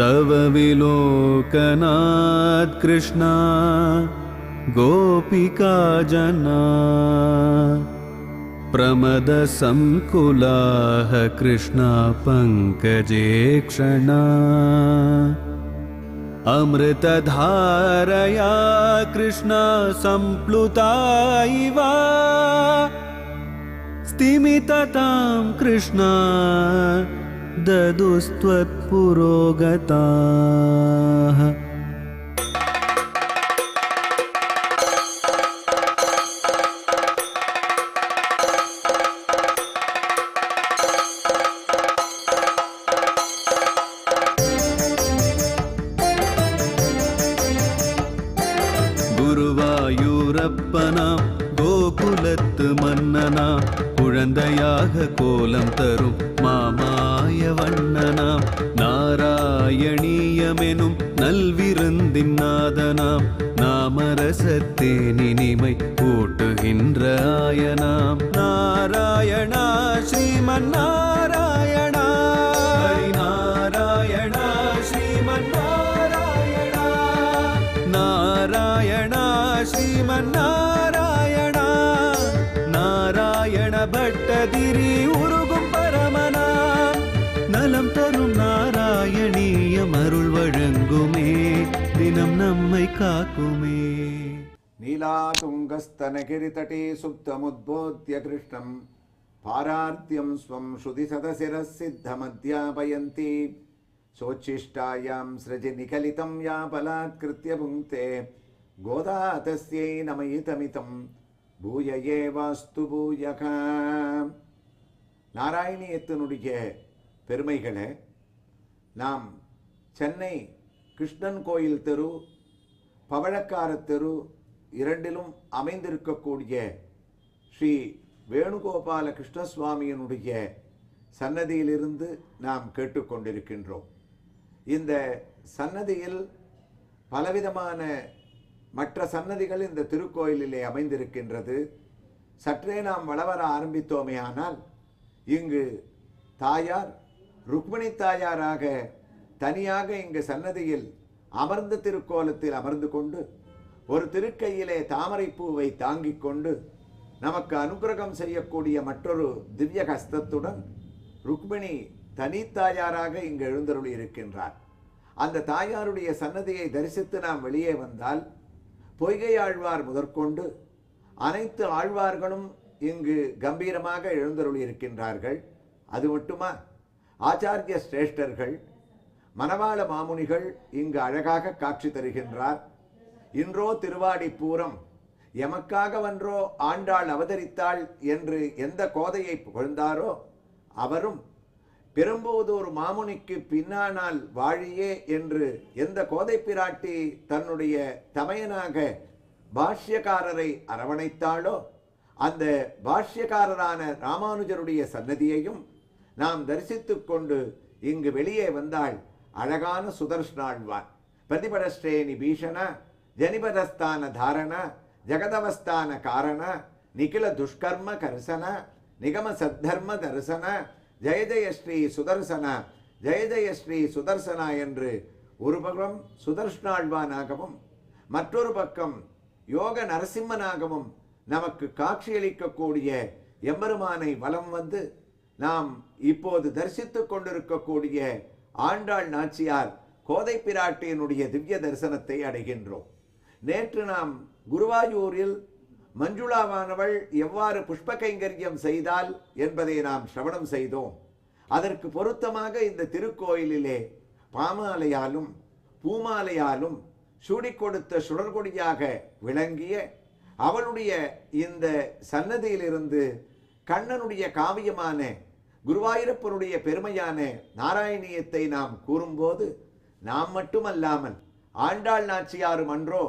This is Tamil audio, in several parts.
तव विलोकनात् कृष्णा गोपिका जना प्रमदसंकुलाः कृष्णा पङ्कजे क्षणा अमृतधारया कृष्णा सम्प्लुता इव स्तिमिततां कृष्णा ददुस्त्वत्पुरोगताः। குருவாயூரப்பனா கோகுலத்து மன்னனா குழந்தையாக கோலம் தரும் மாமாய வண்ணனாம் நாராயணீயமெனும் நல்விருந்தின் நாதனாம் நாமரசத்தேனினிமை கூட்டுகின்ற ஆயனாம் நாராயணா ஸ்ரீமன் நாராயணா ஹரிநாராயணா ஸ்ரீமன் நாராயணா நாராயணா ஸ்ரீமன் நாராயணா நாராயண பட்டதிரி உருகும் பரமனா நலம் தரும் நாராயணீயம் அருள் வழங்குமே தினம் நம்மை காக்குமே. நீலாதுங்கஸ்தனகிரிதடே சுப்தமுத்போத்ய கிருஷ்ணம் பாரார்த்தியம் ஸ்வம் ஸ்ருதி சதசிரசித்தமத்யாபயந்தி சோச்சிஷ்டாயாம் ஸ்ரஜி நிகலிதம் யா பலாத்கிருத்ய புங்க்தே கோதா தஸ்யை நமயிதமிதம் பூயயே வாஸ்து பூயக. நாராயணியத்தினுடைய பெருமைகளை நாம் சென்னை கிருஷ்ணன் கோயில் தெரு, பவழக்கார தெரு இரண்டிலும் அமைந்திருக்கக்கூடிய ஸ்ரீ வேணுகோபால கிருஷ்ணசுவாமியினுடைய சன்னதியிலிருந்து நாம் கேட்டுக்கொண்டிருக்கின்றோம். இந்த சன்னதியில் பலவிதமான மற்ற சன்னதிகள் இந்த திருக்கோயிலிலே அமைந்திருக்கின்றது. சற்றே நாம் வளவர ஆரம்பித்தோமே ஆனால் இங்கு தாயார் ருக்மிணி தாயாராக தனியாக இங்கு சன்னதியில் அமர்ந்த திருக்கோலத்தில் அமர்ந்து கொண்டு ஒரு திருக்கையிலே தாமரை பூவை தாங்கிக் கொண்டு நமக்கு அனுகிரகம் செய்யக்கூடிய மற்றொரு திவ்ய ஹஸ்தத்துடன் ருக்மிணி தனித்தாயாராக இங்கு எழுந்தருளி இருக்கின்றார். அந்த தாயாருடைய சன்னதியை தரிசித்து நாம் வெளியே வந்தால் பொய்கை ஆழ்வார் முதற்கொண்டு அனைத்து ஆழ்வார்களும் இங்கு கம்பீரமாக எழுந்தருளி இருக்கின்றார்கள். அது மட்டுமா, ஆச்சாரிய சிரேஷ்டர்கள் மணவாள மாமுனிகள் இங்கு அழகாக காட்சி தருகின்றார். இன்றோ திருவாடி பூரம், எமக்காக வன்றோ ஆண்டாள் அவதரித்தாள் என்று எந்த கோதையை புகழ்ந்தாரோ அவரும், பெரும்போதூர் மாமுனிக்கு பின்னானால் வாழியே என்று எந்த கோதை பிராட்டி தன்னுடைய தமையனாக பாஷ்யக்காரரை அரவணைத்தாளோ அந்த பாஷ்யக்காரரான ராமானுஜருடைய சன்னதியையும் நாம் தரிசித்து கொண்டு இங்கு வெளியே வந்தாள் அழகான சுதர்ஷ்ணாழ்வார். பிரதிபடஸ்ரேணி பீஷண ஜனிபதஸ்தான தாரண ஜகதவஸ்தான காரண நிகில துஷ்கர்ம கர்சன நிகம சத்தர்ம தரிசன ஜெய ஜெய ஸ்ரீ சுதர்சன ஜெய ஜெய ஸ்ரீ சுதர்சனா என்று ஒரு பக்கம் சுதர்ஷ்ணாழ்வானாகவும் மற்றொரு பக்கம் யோக நரசிம்மனாகவும் நமக்கு காட்சியளிக்கக்கூடிய எம்பெருமானை வலம் வந்து நாம் இப்போது தரிசித்துக் கொண்டிருக்கக்கூடிய ஆண்டாள் நாச்சியார் கோதை பிராட்டியினுடைய திவ்ய தரிசனத்தை அடைகின்றோம். நேற்று நாம் குருவாயூரில் மஞ்சுளாவானவள் எவ்வாறு புஷ்ப கைங்கரியம் செய்தால் என்பதை நாம் சிரவணம் செய்தோம். அதற்கு பொருத்தமாக இந்த திருக்கோயிலிலே பாமாலையாலும் பூமாலையாலும் சூடிக் கொடுத்த சுடர்கொடியாக விளங்கிய அவளுடைய இந்த சன்னதியிலிருந்து கண்ணனுடைய காவியமான குருவாயூரப்பனுடைய பெருமையான நாராயணியத்தை நாம் கூறும்போது நாம் மட்டுமல்லாமல் ஆண்டாள் நாச்சியாரும் அன்றோ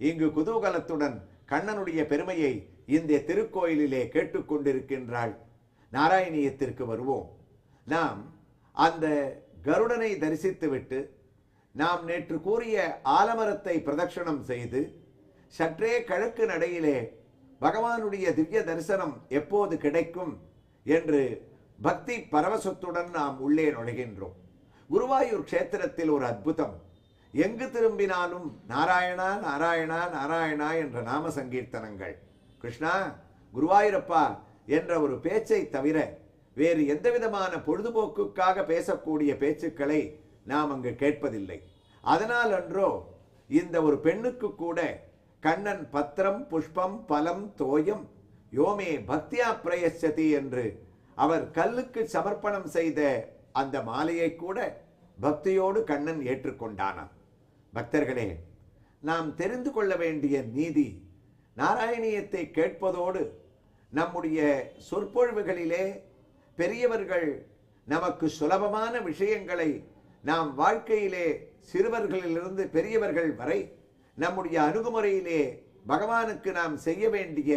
இங்கு குதூகலத்துடன் கண்ணனுடைய பெருமையை இந்த திருக்கோயிலிலே கேட்டுக்கொண்டிருக்கின்றாள். நாராயணியத்திற்கு வருவோம். நாம் அந்த கருடனை தரிசித்துவிட்டு நாம் நேற்று கூறிய ஆலமரத்தை பிரதட்சணம் செய்து சற்றே கிழக்கு நடையிலே பகவானுடைய திவ்ய தரிசனம் எப்போது கிடைக்கும் என்று பக்தி பரவசத்துடன் நாம் உள்ளே நுழைகின்றோம். குருவாயூர் க்ஷேத்திரத்தில் ஒரு அற்புதம். எங்கு திரும்பினாலும் நாராயணா நாராயணா நாராயணா என்ற நாம சங்கீர்த்தனங்கள். கிருஷ்ணா, குருவாயூரப்பா என்ற ஒரு பேச்சை தவிர வேறு எந்த விதமான பொழுதுபோக்குக்காக பேசக்கூடிய பேச்சுக்களை நாம் அங்கு கேட்பதில்லை. அதனால் அன்றோ இந்த ஒரு பெண்ணுக்கு கூட கண்ணன் பத்திரம் புஷ்பம் பலம் தோயம் யோமே பக்தியா பிரயச்சதி என்று அவர் கல்லுக்கு சமர்ப்பணம் செய்த அந்த மாலையை கூட பக்தியோடு கண்ணன் ஏற்றுக்கொண்டானாம். பக்தர்களே, நாம் தெரிந்து கொள்ள வேண்டிய நீதி, நாராயணியத்தை கேட்பதோடு நம்முடைய சொற்பொழிவுகளிலே பெரியவர்கள் நமக்கு சுலபமான விஷயங்களை நாம் வாழ்க்கையிலே சிறுவர்களிலிருந்து பெரியவர்கள் வரை நம்முடைய அணுகுமுறையிலே பகவானுக்கு நாம் செய்ய வேண்டிய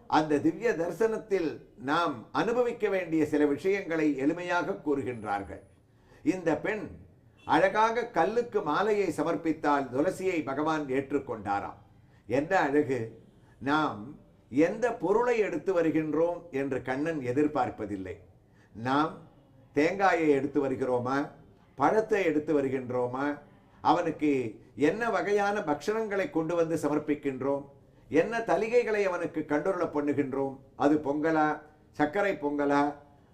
அந்த திவ்ய தரிசனத்தில் நாம் அனுபவிக்க வேண்டிய சில விஷயங்களை எளிமையாக கூறுகின்றார்கள். இந்த பெண் அழகாக கல்லுக்கு மாலையை சமர்ப்பித்தால் துளசியை பகவான் ஏற்றுக்கொண்டாராம். என்ன அழகு! நாம் எந்த பொருளை எடுத்து வருகின்றோம் என்று கண்ணன் எதிர்பார்ப்பதில்லை. நாம் தேங்காயை எடுத்து வருகிறோமா, பழத்தை எடுத்து வருகின்றோமா, அவனுக்கு என்ன வகையான பக்ஷணங்களை கொண்டு வந்து சமர்ப்பிக்கின்றோம், என்ன தலிகைகளை அவனுக்கு கண்டுருள பண்ணுகின்றோம், அது பொங்கலா சர்க்கரை பொங்கலா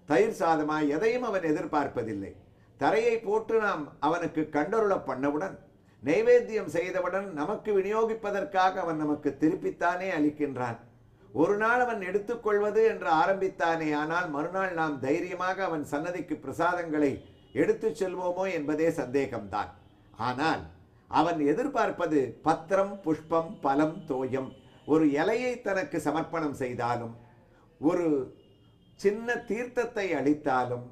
தயிர் சாதமா, எதையும் அவன் எதிர்பார்ப்பதில்லை. தரையை போட்டு நாம் அவனுக்கு கண்டருள பண்ணவுடன் நைவேத்தியம் செய்தவுடன் நமக்கு விநியோகிப்பதற்காக அவன் நமக்கு திருப்பித்தானே அளிக்கின்றான். ஒரு நாள் அவன் எடுத்துக்கொள்வது என்று ஆரம்பித்தானே, ஆனால் மறுநாள் நாம் தைரியமாக அவன் சன்னதிக்கு பிரசாதங்களை எடுத்து செல்வோமோ என்பதே சந்தேகம்தான். ஆனால் அவன் எதிர்பார்ப்பது பத்திரம் புஷ்பம் பலம் தோயம். ஒரு இலையை தனக்கு சமர்ப்பணம் செய்தாலும், ஒரு சின்ன தீர்த்தத்தை அளித்தாலும்,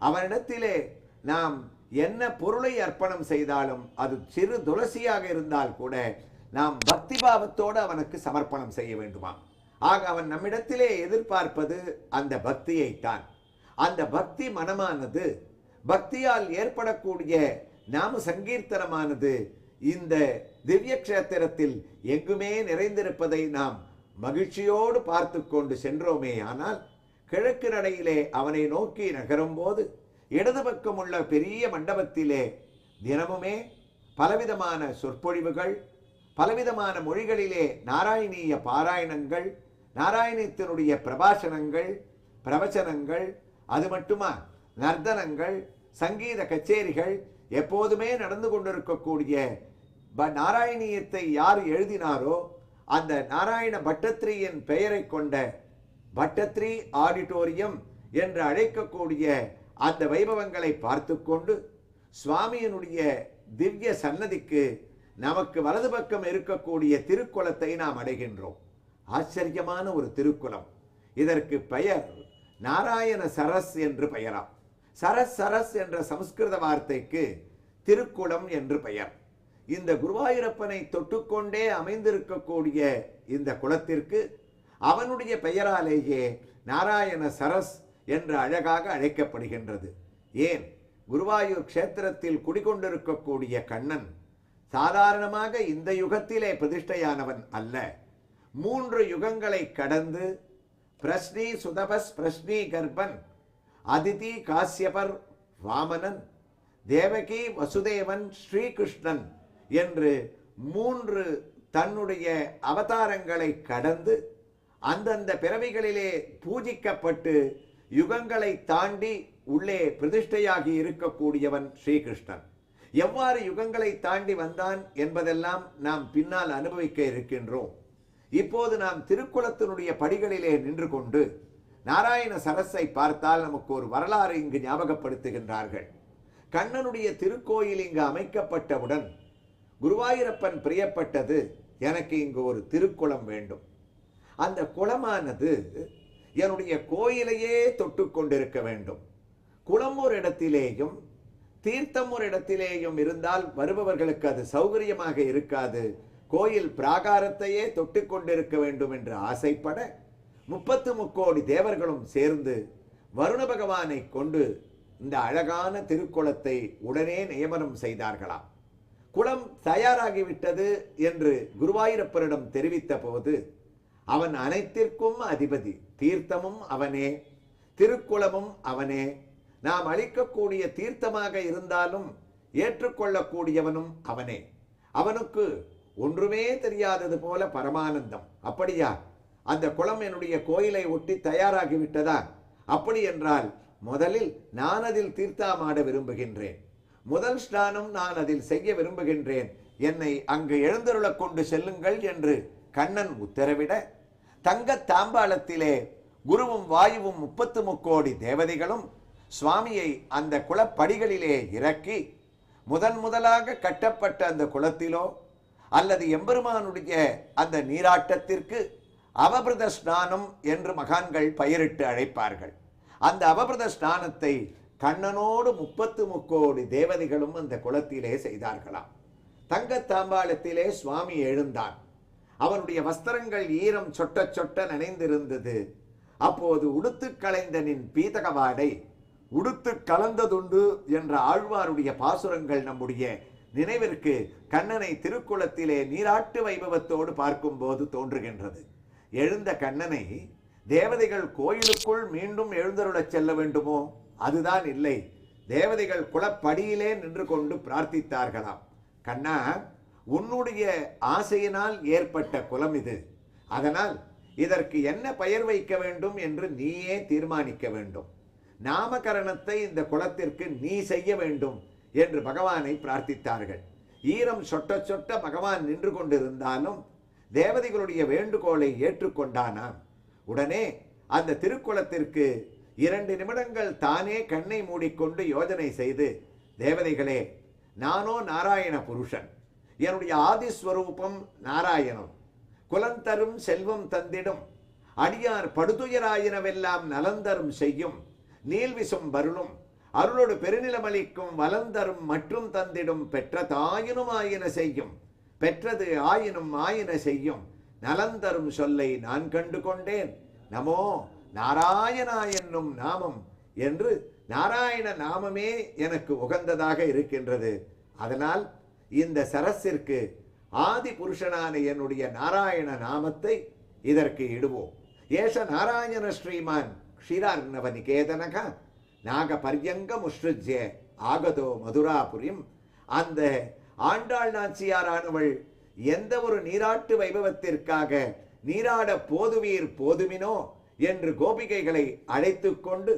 அவனிடத்திலே நாம் என்ன பொருளை அர்ப்பணம் செய்தாலும், அது சிறு துளசியாக இருந்தால் கூட நாம் பக்தி பாவத்தோடு அவனுக்கு சமர்ப்பணம் செய்ய வேண்டுமாம். ஆக அவன் நம்மிடத்திலே எதிர்பார்ப்பது அந்த பக்தியைத்தான். அந்த பக்தி மனமானது, பக்தியால் ஏற்படக்கூடிய நாம சங்கீர்த்தனமானது இந்த திவ்ய கஷேத்திரத்தில் எங்குமே நிறைந்திருப்பதை நாம் மகிழ்ச்சியோடு பார்த்து கொண்டு சென்றோமே. ஆனால் கிழக்கு நடையிலே அவனை நோக்கி நகரும் போது இடது பக்கம் உள்ள பெரிய மண்டபத்திலே தினமுமே பலவிதமான சொற்பொழிவுகள், பலவிதமான மொழிகளிலே நாராயணீய பாராயணங்கள், நாராயணத்தினுடைய பிரபாஷணங்கள், பிரவச்சனங்கள், அது மட்டுமா நர்த்தனங்கள், சங்கீத கச்சேரிகள் எப்போதுமே நடந்து கொண்டிருக்கக்கூடிய நாராயணியத்தை யார் எழுதினாரோ அந்த நாராயண பட்டத்ரியின் பெயரை கொண்ட பட்டத்ரி ஆடிட்டோரியம் என்று அழைக்கக்கூடிய அந்த வைபவங்களை பார்த்து கொண்டு சுவாமியினுடைய திவ்ய சன்னதிக்கு நமக்கு வலது பக்கம் இருக்கக்கூடிய திருக்குளத்தை நாம் அடைகின்றோம். ஆச்சரியமான ஒரு திருக்குளம். இதற்கு பெயர் நாராயண சரஸ் என்று பெயராம். சரஸ் சரஸ் என்ற சமஸ்கிருத வார்த்தைக்கு திருக்குளம் என்று பெயர். இந்த குருவாயூரப்பனை தொட்டுக்கொண்டே அமைந்திருக்கக்கூடிய இந்த குளத்திற்கு அவனுடைய பெயராலேயே நாராயண சரஸ் என்று அழகாக அழைக்கப்படுகின்றது. ஏன், குருவாயூர் க்ஷேத்திரத்தில் குடிகொண்டிருக்கக்கூடிய கண்ணன் சாதாரணமாக இந்த யுகத்திலே பிரதிஷ்டையானவன் அல்ல. 3 யுகங்களை கடந்து பிரஸ்னி சுதபஸ் பிரஸ்னி கர்ப்பன் அதிதி காசியபர் வாமனன் தேவகி வசுதேவன் ஸ்ரீகிருஷ்ணன் என்று 3 தன்னுடைய அவதாரங்களை கடந்து அந்தந்த பிறவிகளிலே பூஜிக்கப்பட்டு யுகங்களை தாண்டி உள்ளே பிரதிஷ்டையாகி இருக்கக்கூடியவன் ஸ்ரீகிருஷ்ணன். எவ்வாறு யுகங்களை தாண்டி வந்தான் என்பதெல்லாம் நாம் பின்னால் அனுபவிக்க இருக்கின்றோம். இப்போது நாம் திருக்குளத்தினுடைய படிகளிலே நின்று கொண்டு நாராயண சரஸை பார்த்தால் நமக்கு ஒரு வரலாறு இங்கு ஞாபகப்படுத்துகின்றார்கள். கண்ணனுடைய திருக்கோயில் இங்கு அமைக்கப்பட்டவுடன் குருவாயூரப்பன் பிரியப்பட்டது, எனக்கு இங்கு ஒரு திருக்குளம் வேண்டும். அந்த குளமானது என்னுடைய கோயிலையே தொட்டு கொண்டிருக்க வேண்டும். குளம் ஒரு இடத்திலேயும் தீர்த்தம் ஒரு இடத்திலேயும் இருந்தால் வருபவர்களுக்கு அது சௌகரியமாக இருக்காது. கோயில் பிராகாரத்தையே தொட்டு கொண்டிருக்க வேண்டும் என்று ஆசைப்பட 33 தேவர்களும் சேர்ந்து வருண பகவானை கொண்டு இந்த அழகான திருக்குளத்தை உடனே நியமனம் செய்தார்களாம். குளம் தயாராகிவிட்டது என்று குருவாயூரப்பரிடம் தெரிவித்த போது, அவன் அனைத்திற்கும் அதிபதி, தீர்த்தமும் அவனே, திருக்குளமும் அவனே, நாம் அளிக்கக்கூடிய தீர்த்தமாக இருந்தாலும் ஏற்றுக்கொள்ளக்கூடியவனும் அவனே. அவனுக்கு ஒன்றுமே தெரியாதது போல பரமானந்தம். அப்படியா? அந்த குளம் என்னுடைய கோயிலை ஒட்டி தயாராகிவிட்டதா? அப்படி என்றால் முதலில் நான் அதில் தீர்த்தமாட விரும்புகின்றேன். முதல் ஸ்நானம் நான் அதில் செய்ய விரும்புகின்றேன். என்னை அங்கு எழுந்தருளக் கொண்டு செல்லுங்கள் என்று கண்ணன் உத்தரவிட, தங்க தாம்பாளத்திலே குருவும் வாயுவும் 33 தேவதைகளும் சுவாமியை அந்த குளப்படிகளிலே இறக்கி முதலாக கட்டப்பட்ட அந்த குளத்திலோ அல்லது எம்பெருமானுடைய அந்த நீராட்டத்திற்கு அவபிரத ஸ்நானம் என்று மகான்கள் பெயரிட்டு அழைப்பார்கள். அந்த அவபிரத ஸ்நானத்தை கண்ணனோடு 33 தேவதைகளும் அந்த குளத்திலே செய்தார்களாம். தங்க தாம்பாளத்திலே சுவாமி எழுந்தான். அவனுடைய வஸ்திரங்கள் ஈரம் சொட்ட சொட்ட நனைந்திருந்தது. அப்போது உடுத்து களைந்தனின் பீதகவாடை உடுத்து கலந்ததுண்டு என்ற ஆழ்வாருடைய பாசுரங்கள் நம்முடைய நினைவிற்கு கண்ணனை திருக்குளத்திலே நீராட்டு வைபவத்தோடு பார்க்கும்போது தோன்றுகின்றது. எழுந்த கண்ணனை தேவதைகள் கோயிலுக்குள் மீண்டும் எழுந்தருளச் செல்ல வேண்டுமோ? அதுதான் இல்லை. தேவதைகள் குளப்படியிலே நின்று கொண்டு பிரார்த்தித்தார்களாம். கண்ணா, உன்னுடைய ஆசையினால் ஏற்பட்ட குலம் இது. அதனால் இதற்கு என்ன பெயர் வைக்க வேண்டும் என்று நீயே தீர்மானிக்க வேண்டும். நாமகரணத்தை இந்த குலத்திற்கு நீ செய்ய வேண்டும் என்று பகவானை பிரார்த்தித்தார்கள். ஈரம் சொட்ட சொட்ட பகவான் நின்று கொண்டிருந்தாலும் தேவதைகளுடைய வேண்டுகோளை ஏற்றுக்கொண்டானாம். உடனே அந்த திருக்குளத்திற்கு 2 நிமிடங்கள் தானே கண்ணை மூடிக்கொண்டு யோஜனை செய்து, தேவதைகளே, நானோ நாராயண புருஷன், என்னுடைய ஆதிஸ்வரூபம் நாராயணம், குலந்தரும் செல்வம் தந்திடும், அடியார் படுதுயராயினவெல்லாம் நலந்தரும் செய்யும், நீல்விசும் வருளும், அருளோடு பெருநிலமளிக்கும் வலந்தரும் மற்றும் தந்திடும், பெற்ற தாயினும் ஆயின செய்யும், பெற்றது ஆயினும் ஆயின செய்யும், நலந்தரும் சொல்லை நான் கண்டு கொண்டேன், நமோ நாராயணா என்னும் நாமம் என்று நாராயண நாமமே எனக்கு உகந்ததாக இருக்கின்றது. அதனால் இந்த சரஸிற்கு ஆதி புருஷனான என்னுடைய நாராயண நாமத்தை இதற்கு இடுவோம். ஏஷ நாராயண ஸ்ரீமான் க்ஷீரார்ணவ நிகேதனக நாக பர்யங்க முஷ்ருஜ்ய ஆகதோ மதுராபுரிம். அந்த ஆண்டாள் நாச்சியாரானவள் எந்த ஒரு நீராட்டு வைபவத்திற்காக நீராட போதுவீர் போதுமினோ என்று கோபிகைகளை அழைத்து கொண்டு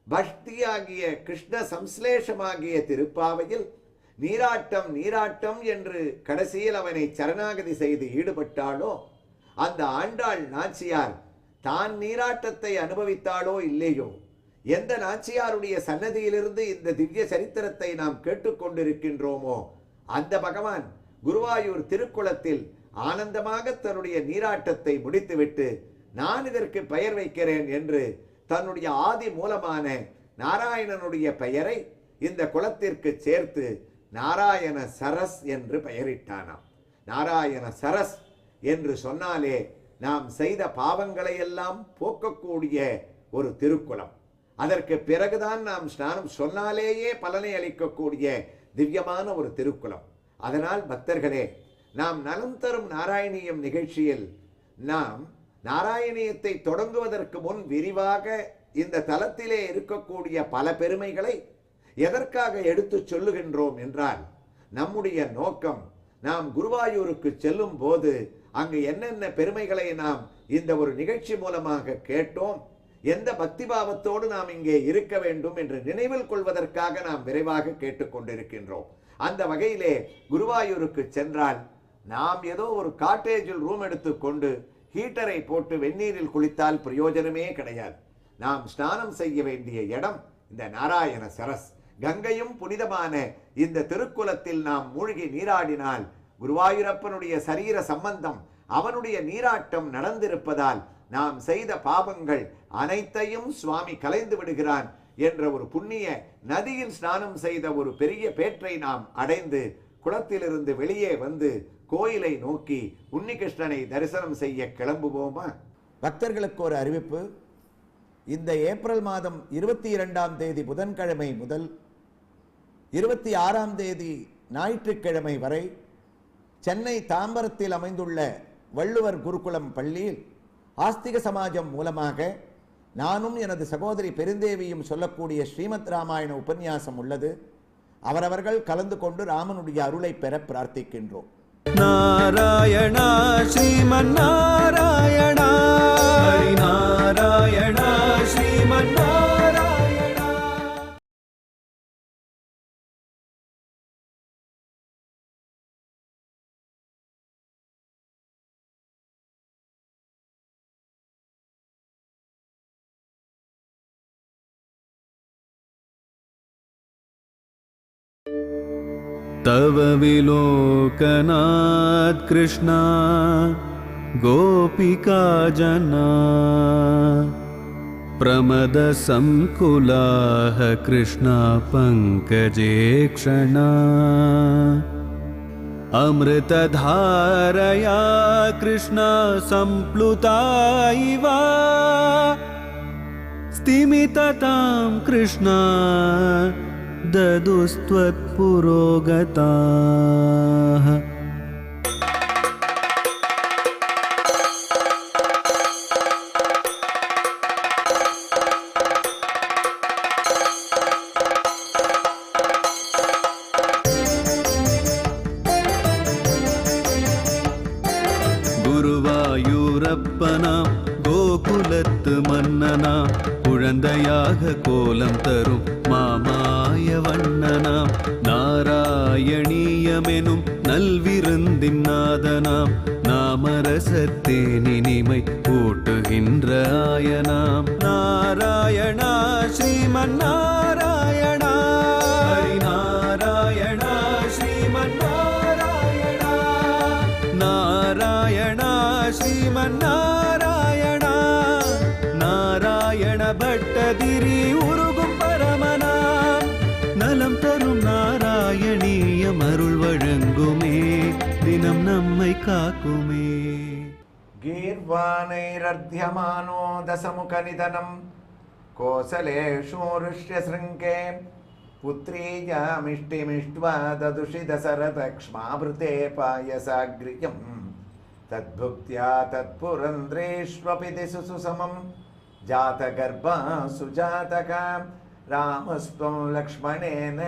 பக்தியாகிய கிருஷ்ண சம்ஸ்லேஷமாகிய திருப்பாவையில் நீராட்டம் நீராட்டம் என்று கடைசியில் அவனை சரணாகதி செய்து ஈடுபட்டாளோ, அந்த ஆண்டாள் நாச்சியார் தான் நீராட்டத்தை அனுபவித்தாளோ இல்லையோ, எந்த நாச்சியாருடைய சன்னதியிலிருந்து இந்த திவ்ய சரித்திரத்தை நாம் கேட்டுக்கொண்டிருக்கின்றோமோ அந்த பகவான் குருவாயூர் திருக்குளத்தில் ஆனந்தமாக தன்னுடைய நீராட்டத்தை முடித்துவிட்டு நான் இதற்கு பெயர் வைக்கிறேன் என்று தன்னுடைய ஆதி மூலமான நாராயணனுடைய பெயரை இந்த குளத்திற்கு சேர்த்து நாராயண சரஸ் என்று பெயரிட்டானாம். நாராயண சரஸ் என்று சொன்னாலே நாம் செய்த பாவங்களை எல்லாம் போக்கக்கூடிய ஒரு திருக்குளம். அதற்கு பிறகுதான் நாம் ஸ்நானம் சொன்னாலேயே பலனை அளிக்கக்கூடிய திவ்யமான ஒரு திருக்குளம். அதனால் பக்தர்களே, நாம் நலம் தரும் நாராயணியம் நிகழ்ச்சியில் நாம் நாராயணியத்தை தொடங்குவதற்கு முன் விரிவாக இந்த தலத்திலே இருக்கக்கூடிய பல பெருமைகளை எதற்காக எடுத்து சொல்லுகின்றோம் என்றால், நம்முடைய நோக்கம் நாம் குருவாயூருக்கு செல்லும் போது அங்கு என்னென்ன பெருமைகளை நாம் இந்த ஒரு நிகழ்ச்சி மூலமாக கேட்டோம், எந்த பக்திபாவத்தோடு நாம் இங்கே இருக்க வேண்டும் என்று நினைவில் கொள்வதற்காக நாம் விரைவாக கேட்டுக்கொண்டிருக்கின்றோம். அந்த வகையிலே குருவாயூருக்கு சென்றால் நாம் ஏதோ ஒரு காட்டேஜில் ரூம் எடுத்துக்கொண்டு ஹீட்டரை போட்டு வெந்நீரில் குளித்தால் பிரயோஜனமே கிடையாது. நாம் ஸ்நானம் செய்ய வேண்டிய இடம் இந்த நாராயண சரஸ். கங்கையும் புனிதமான இந்த திருக்குளத்தில் நாம் மூழ்கி நீராடினால் குருவாயூரப்பனுடைய சரீர சம்பந்தம், அவனுடைய நீராட்டம் நடந்திருப்பதால் நாம் செய்த பாவங்கள் அனைத்தையும் சுவாமி கலைந்து விடுகிறான் என்ற ஒரு புண்ணிய நதியில் ஸ்நானம் செய்த ஒரு பெரிய பேற்றை நாம் அடைந்து குளத்திலிருந்து வெளியே வந்து கோயிலை நோக்கி உன்னிகிருஷ்ணனை தரிசனம் செய்ய கிளம்புவோமா? பக்தர்களுக்கு ஒரு அறிவிப்பு. இந்த ஏப்ரல் மாதம் 22ஆம் தேதி புதன்கிழமை முதல் 26ஆம் தேதி ஞாயிற்றுக்கிழமை வரை சென்னை தாம்பரத்தில் அமைந்துள்ள வள்ளுவர் குருகுலம் பள்ளியில் ஆஸ்திக சமாஜம் மூலமாக நானும் எனது சகோதரி பெருந்தேவியும் சொல்லக்கூடிய ஸ்ரீமத் ராமாயண உபன்யாசம் உள்ளது. அவரவர்கள் கலந்து கொண்டு ராமனுடைய அருளை பெற பிரார்த்திக்கின்றோம். நாராயணா ஸ்ரீமன் நாராயணா, ஹரி நாராயணா ஸ்ரீமன் நாராயணா. तव विलोकनात् कृष्णा गोपिका जना, प्रमदसंकुलाः कृष्णा पङ्कजे क्षणा, अमृतधारया कृष्णा सम्प्लुता इव, स्तिमिततां कृष्णा ददुस्त्वत्पुरोगताः. குருவாயூரப்பனாம் கோகுலத்து மன்னனாம், குழந்தையாக கோலம் தரும் மாமாய வண்ணனாம், நாராயணீயமெனும் நல்விருந்தின் நாதனாம், நாமரசத்தேனினிமை கூட்டுகின்ற ஆயனாம். நாராயணா ஸ்ரீமன் நாராயணா, ஹரி நாராயணா ஸ்ரீமன் நாராயணா, நாராயணா ஸ்ரீமன் நாராயணா, நாராயண பட்டதிரி உருகும் பரமனாம், நலம் தரும் நாராயணீயம் அருள் வழங்குமே, தினம் நம்மை காக்குமே. गीर्वाणैरर्ध्यमानो दशमुखनिधनं कोसलेषु ऋष्यशृङ्गे, पुत्रीयामिष्टिमिष्ट्वा ददुषि दशरथक्ष्माभृते पायसाग्र्यं, तद्भुक्त्या तत्पुरन्द्रेष्वपि दिशु सुसमं, जातगर्भा सुजातका, रामस्त्वं लक्ष्मणेन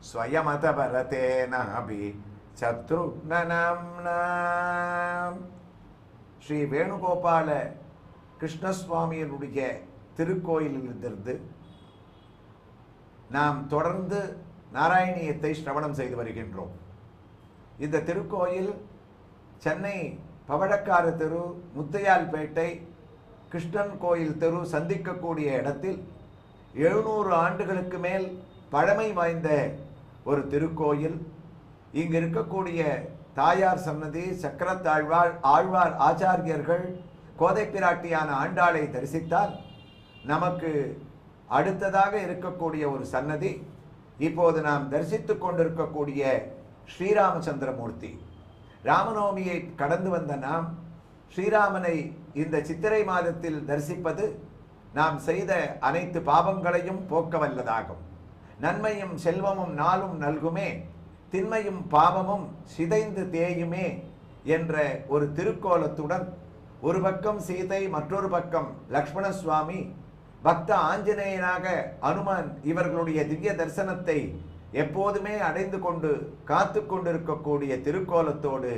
स्वयमत भरतेनापि சத்ருக்னநாம்னா. ஸ்ரீ வேணுகோபால கிருஷ்ணசுவாமியினுடைய திருக்கோயிலிலிருந்து நாம் தொடர்ந்து நாராயணியத்தை சிரவணம் செய்து வருகின்றோம். இந்த திருக்கோயில் சென்னை பவழக்கார தெரு, முத்தையால்பேட்டை, கிருஷ்ணன் கோயில் தெரு சந்திக்கக்கூடிய இடத்தில் 700 ஆண்டுகளுக்கு மேல் பழமை வாய்ந்த ஒரு திருக்கோயில். இங்கு இருக்கக்கூடிய தாயார் சன்னதி, சக்கரத்தாழ்வார், ஆழ்வார் ஆச்சாரியர்கள், கோதை பிராட்டியான ஆண்டாளை தரிசித்தால் நமக்கு அடுத்ததாக இருக்கக்கூடிய ஒரு சன்னதி இப்போது நாம் தரிசித்துக் கொண்டிருக்கக்கூடிய ஸ்ரீராமச்சந்திரமூர்த்தி. ராமநவமியை கடந்து வந்த நாம் ஸ்ரீராமனை இந்த சித்திரை மாதத்தில் தரிசிப்பது நாம் செய்த அனைத்து பாவங்களையும் போக்க வல்லதாகும். நன்மையும் செல்வமும் நாளும் நல்குமே, திண்மையும் பாவமும் சிதைந்து தேயுமே என்ற ஒரு திருக்கோலத்துடன் ஒரு பக்கம் சீதை, மற்றொரு பக்கம் லக்ஷ்மண சுவாமி, பக்த ஆஞ்சநேயனாக அனுமான் இவர்களுடைய திவ்ய தரிசனத்தை எப்போதுமே அடைந்து கொண்டு காத்து கொண்டிருக்கக்கூடிய திருக்கோலத்தோடு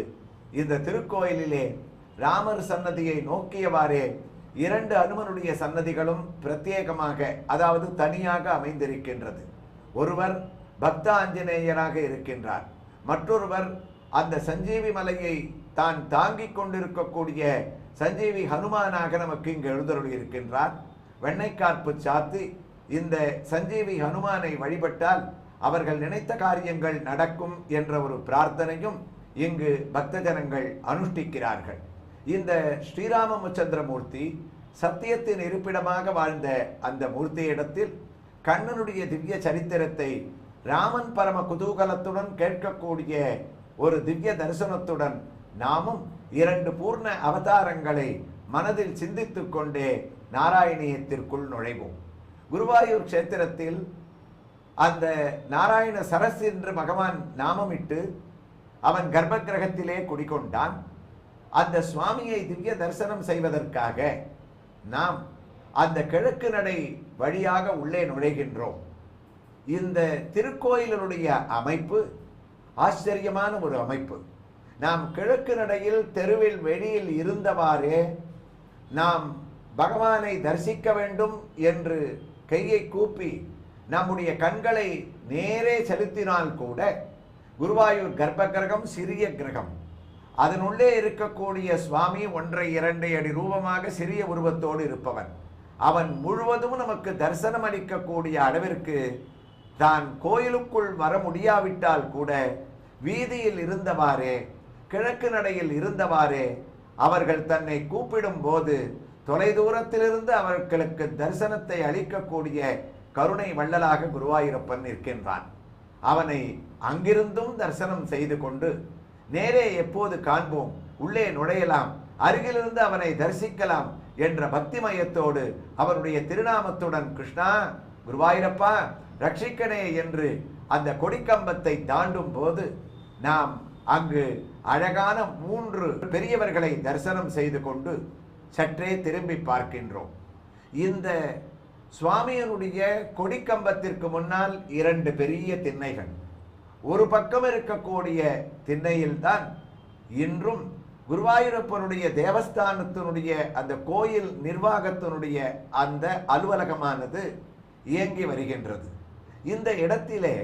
இந்த திருக்கோயிலிலே ராமர் சன்னதியை நோக்கியவாறே 2 அனுமனுடைய சன்னதிகளும் பிரத்யேகமாக, அதாவது தனியாக அமைந்திருக்கின்றது. ஒருவர் பக்த ஆஞ்சநேயராக இருக்கின்றார், மற்றொருவர் அந்த சஞ்சீவி மலையை தான் தாங்கிக் கொண்டிருக்கக்கூடிய சஞ்சீவி ஹனுமானாக நமக்கு இங்கு எழுந்தருளி இருக்கின்றார். வெண்ணைக்காப்பு சாத்தி இந்த சஞ்சீவி ஹனுமானை வழிபட்டால் அவர்கள் நினைத்த காரியங்கள் நடக்கும் என்ற ஒரு பிரார்த்தனையும் இங்கு பக்த ஜனங்கள் அனுஷ்டிக்கிறார்கள். இந்த ஸ்ரீராமச்சந்திரமூர்த்தி சத்தியத்தின் இருப்பிடமாக வாழ்ந்த அந்த மூர்த்தியிடத்தில் கண்ணனுடைய திவ்ய சரித்திரத்தை ராமன் பரம குதூகலத்துடன் கேட்கக்கூடிய ஒரு திவ்ய தரிசனத்துடன் நாமும் 2 பூர்ண அவதாரங்களை மனதில் சிந்தித்துக் கொண்டே நாராயணியத்திற்குள் நுழைவோம். குருவாயூர் கஷேத்திரத்தில் அந்த நாராயண சரஸ் என்று பகவான் நாமமிட்டு அவன் கர்ப்ப கிரகத்திலே குடிகொண்டான். அந்த சுவாமியை திவ்ய தரிசனம் செய்வதற்காக நாம் அந்த கிழக்கு நடை வழியாக உள்ளே நுழைகின்றோம். இந்த திருக்கோயிலுடைய அமைப்பு ஆச்சரியமான ஒரு அமைப்பு. நாம் கிழக்கு நடையில் தெருவில் வெளியில் இருந்தவாறே நாம் பகவானை தரிசிக்க வேண்டும் என்று கையை கூப்பி நம்முடைய கண்களை நேரே செலுத்தினால் கூட குருவாயூர் கர்ப்ப கிரகம் சிறிய கிரகம், அதனுள்ளே இருக்கக்கூடிய சுவாமி 1.5 அடி ரூபமாக சிறிய உருவத்தோடு இருப்பவன். அவன் முழுவதும் நமக்கு தரிசனம் அளிக்கக்கூடிய அளவிற்கு தான் கோயிலுக்குள் வர முடியாவிட்டால் கூட வீதியில் இருந்தவாறே கிழக்கு நடையில் இருந்தவாறே அவர்கள் தன்னை கூப்பிடும் போது தொலைதூரத்திலிருந்து அவர்களுக்கு தரிசனத்தை அளிக்கக்கூடிய கருணை வள்ளலாக குருவாயூரப்பன் இருக்கின்றான். அவனை அங்கிருந்தும் தரிசனம் செய்து கொண்டு நேரே எப்போது காண்போம், உள்ளே நுழையலாம், அருகிலிருந்து அவனை தரிசிக்கலாம் என்ற பக்திமயத்தோடு அவருடைய திருநாமத்துடன் கிருஷ்ணா குருவாயூரப்பா ரட்சிக்கனே என்று அந்த கொடிக்கம்பத்தை தாண்டும் போது நாம் அங்கு அழகான 3 பெரியவர்களை தரிசனம் செய்து கொண்டு சற்றே திரும்பி பார்க்கின்றோம். இந்த சுவாமியினுடைய கொடிக்கம்பத்திற்கு முன்னால் 2 பெரிய திண்ணைகள். ஒரு பக்கம் இருக்கக்கூடிய திண்ணையில்தான் இன்றும் குருவாயூரப்பனுடைய தேவஸ்தானத்தினுடைய அந்த கோயில் நிர்வாகத்தினுடைய அந்த அலுவலகமானது இயங்கி வருகின்றது. இந்த இடத்திலே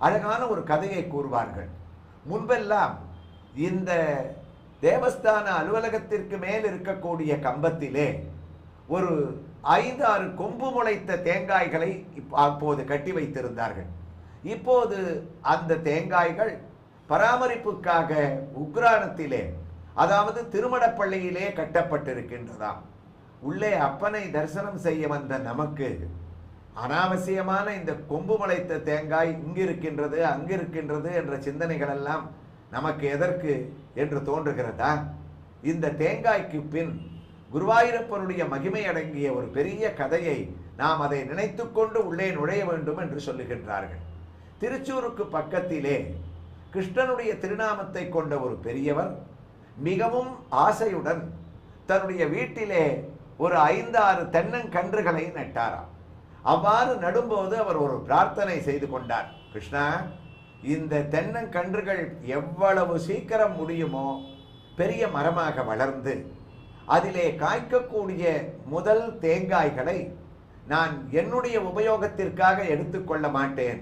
அழகான ஒரு கதையை கூறுவார்கள். முன்பெல்லாம் இந்த தேவஸ்தான அலுவலகத்திற்கு மேல் இருக்கக்கூடிய கம்பத்திலே ஒரு 5-6 கொம்பு முளைத்த தேங்காய்களை அப்போது கட்டி வைத்திருந்தார்கள். இப்போது அந்த தேங்காய்கள் பராமரிப்புக்காக உக்ரானத்திலே, அதாவது திருமடப்பள்ளியிலே கட்டப்பட்டிருக்கின்றதாம். உள்ளே அப்பனை தரிசனம் செய்ய வந்த நமக்கு அனாவசியமான இந்த கொம்பு முளைத்த தேங்காய் இங்கிருக்கின்றது அங்கிருக்கின்றது என்ற சிந்தனைகள் எல்லாம் நமக்கு எதற்கு என்று தோன்றுகிறதா? இந்த தேங்காய்க்கு பின் குருவாயூரப்பனுடைய மகிமை அடங்கிய ஒரு பெரிய கதையை நாம் அதை நினைத்து கொண்டு உள்ளே நுழைய வேண்டும் என்று சொல்லுகின்றார்கள். திருச்சூருக்கு பக்கத்திலே கிருஷ்ணனுடைய திருநாமத்தை கொண்ட ஒரு பெரியவர் மிகவும் ஆசையுடன் தன்னுடைய வீட்டிலே ஒரு 5-6 தென்னங்கன்றுகளை நட்டாராம். அவ்வாறு நடும்போது அவர் ஒரு பிரார்த்தனை செய்து கொண்டார். கிருஷ்ணா, இந்த தென்னங்கன்றுகள் எவ்வளவு சீக்கிரம் முடியுமோ பெரிய மரமாக வளர்ந்து அதிலே காய்க்கக்கூடிய முதல் தேங்காய்களை நான் என்னுடைய உபயோகத்திற்காக எடுத்துக்கொள்ள மாட்டேன்.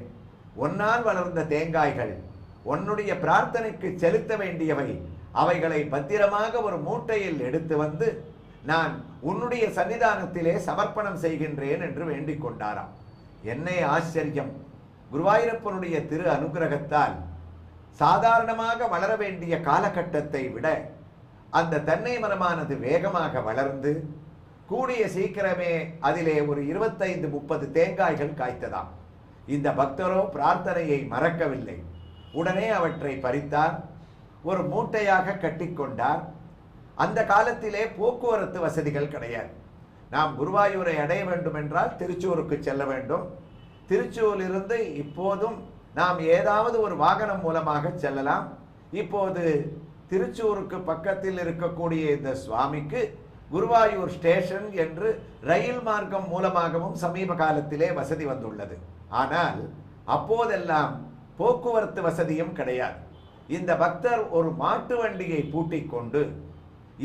ஒன்னால் வளர்ந்த தேங்காய்கள் உன்னுடைய பிரார்த்தனைக்கு செலுத்த வேண்டியவை, அவைகளை பத்திரமாக ஒரு மூட்டையில் எடுத்து வந்து நான் உன்னுடைய சன்னிதானத்திலே சமர்ப்பணம் செய்கின்றேன் என்று வேண்டிக் கொண்டாராம். என்னை ஆச்சரியம்! குருவாயூரப்பனுடைய திரு அனுகிரகத்தால் சாதாரணமாக வளர வேண்டிய காலகட்டத்தை விட அந்த தென்னை மரமானது வேகமாக வளர்ந்து கூடிய சீக்கிரமே அதிலே ஒரு 25-30 தேங்காய்கள் காய்த்ததாம். இந்த பக்தரோ பிரார்த்தனையை மறக்கவில்லை. உடனே அவற்றை பறித்தார், ஒரு மூட்டையாக கட்டிக்கொண்டார். அந்த காலத்திலே போக்குவரத்து வசதிகள் கிடையாது. நாம் குருவாயூரை அடைய வேண்டும் என்றால் திருச்சூருக்கு செல்ல வேண்டும். திருச்சூரிலிருந்து இப்போதும் நாம் ஏதாவது ஒரு வாகனம் மூலமாக செல்லலாம். இப்போது திருச்சூருக்கு பக்கத்தில் இருக்கக்கூடிய இந்த சுவாமிக்கு குருவாயூர் ஸ்டேஷன் என்று ரயில் மார்க்கம் மூலமாகவும் சமீப காலத்திலே வசதி வந்துள்ளது. ஆனால் அப்போதெல்லாம் போக்குவரத்து வசதியும் கிடையாது. இந்த பக்தர் ஒரு மாட்டு வண்டியை பூட்டிக் கொண்டு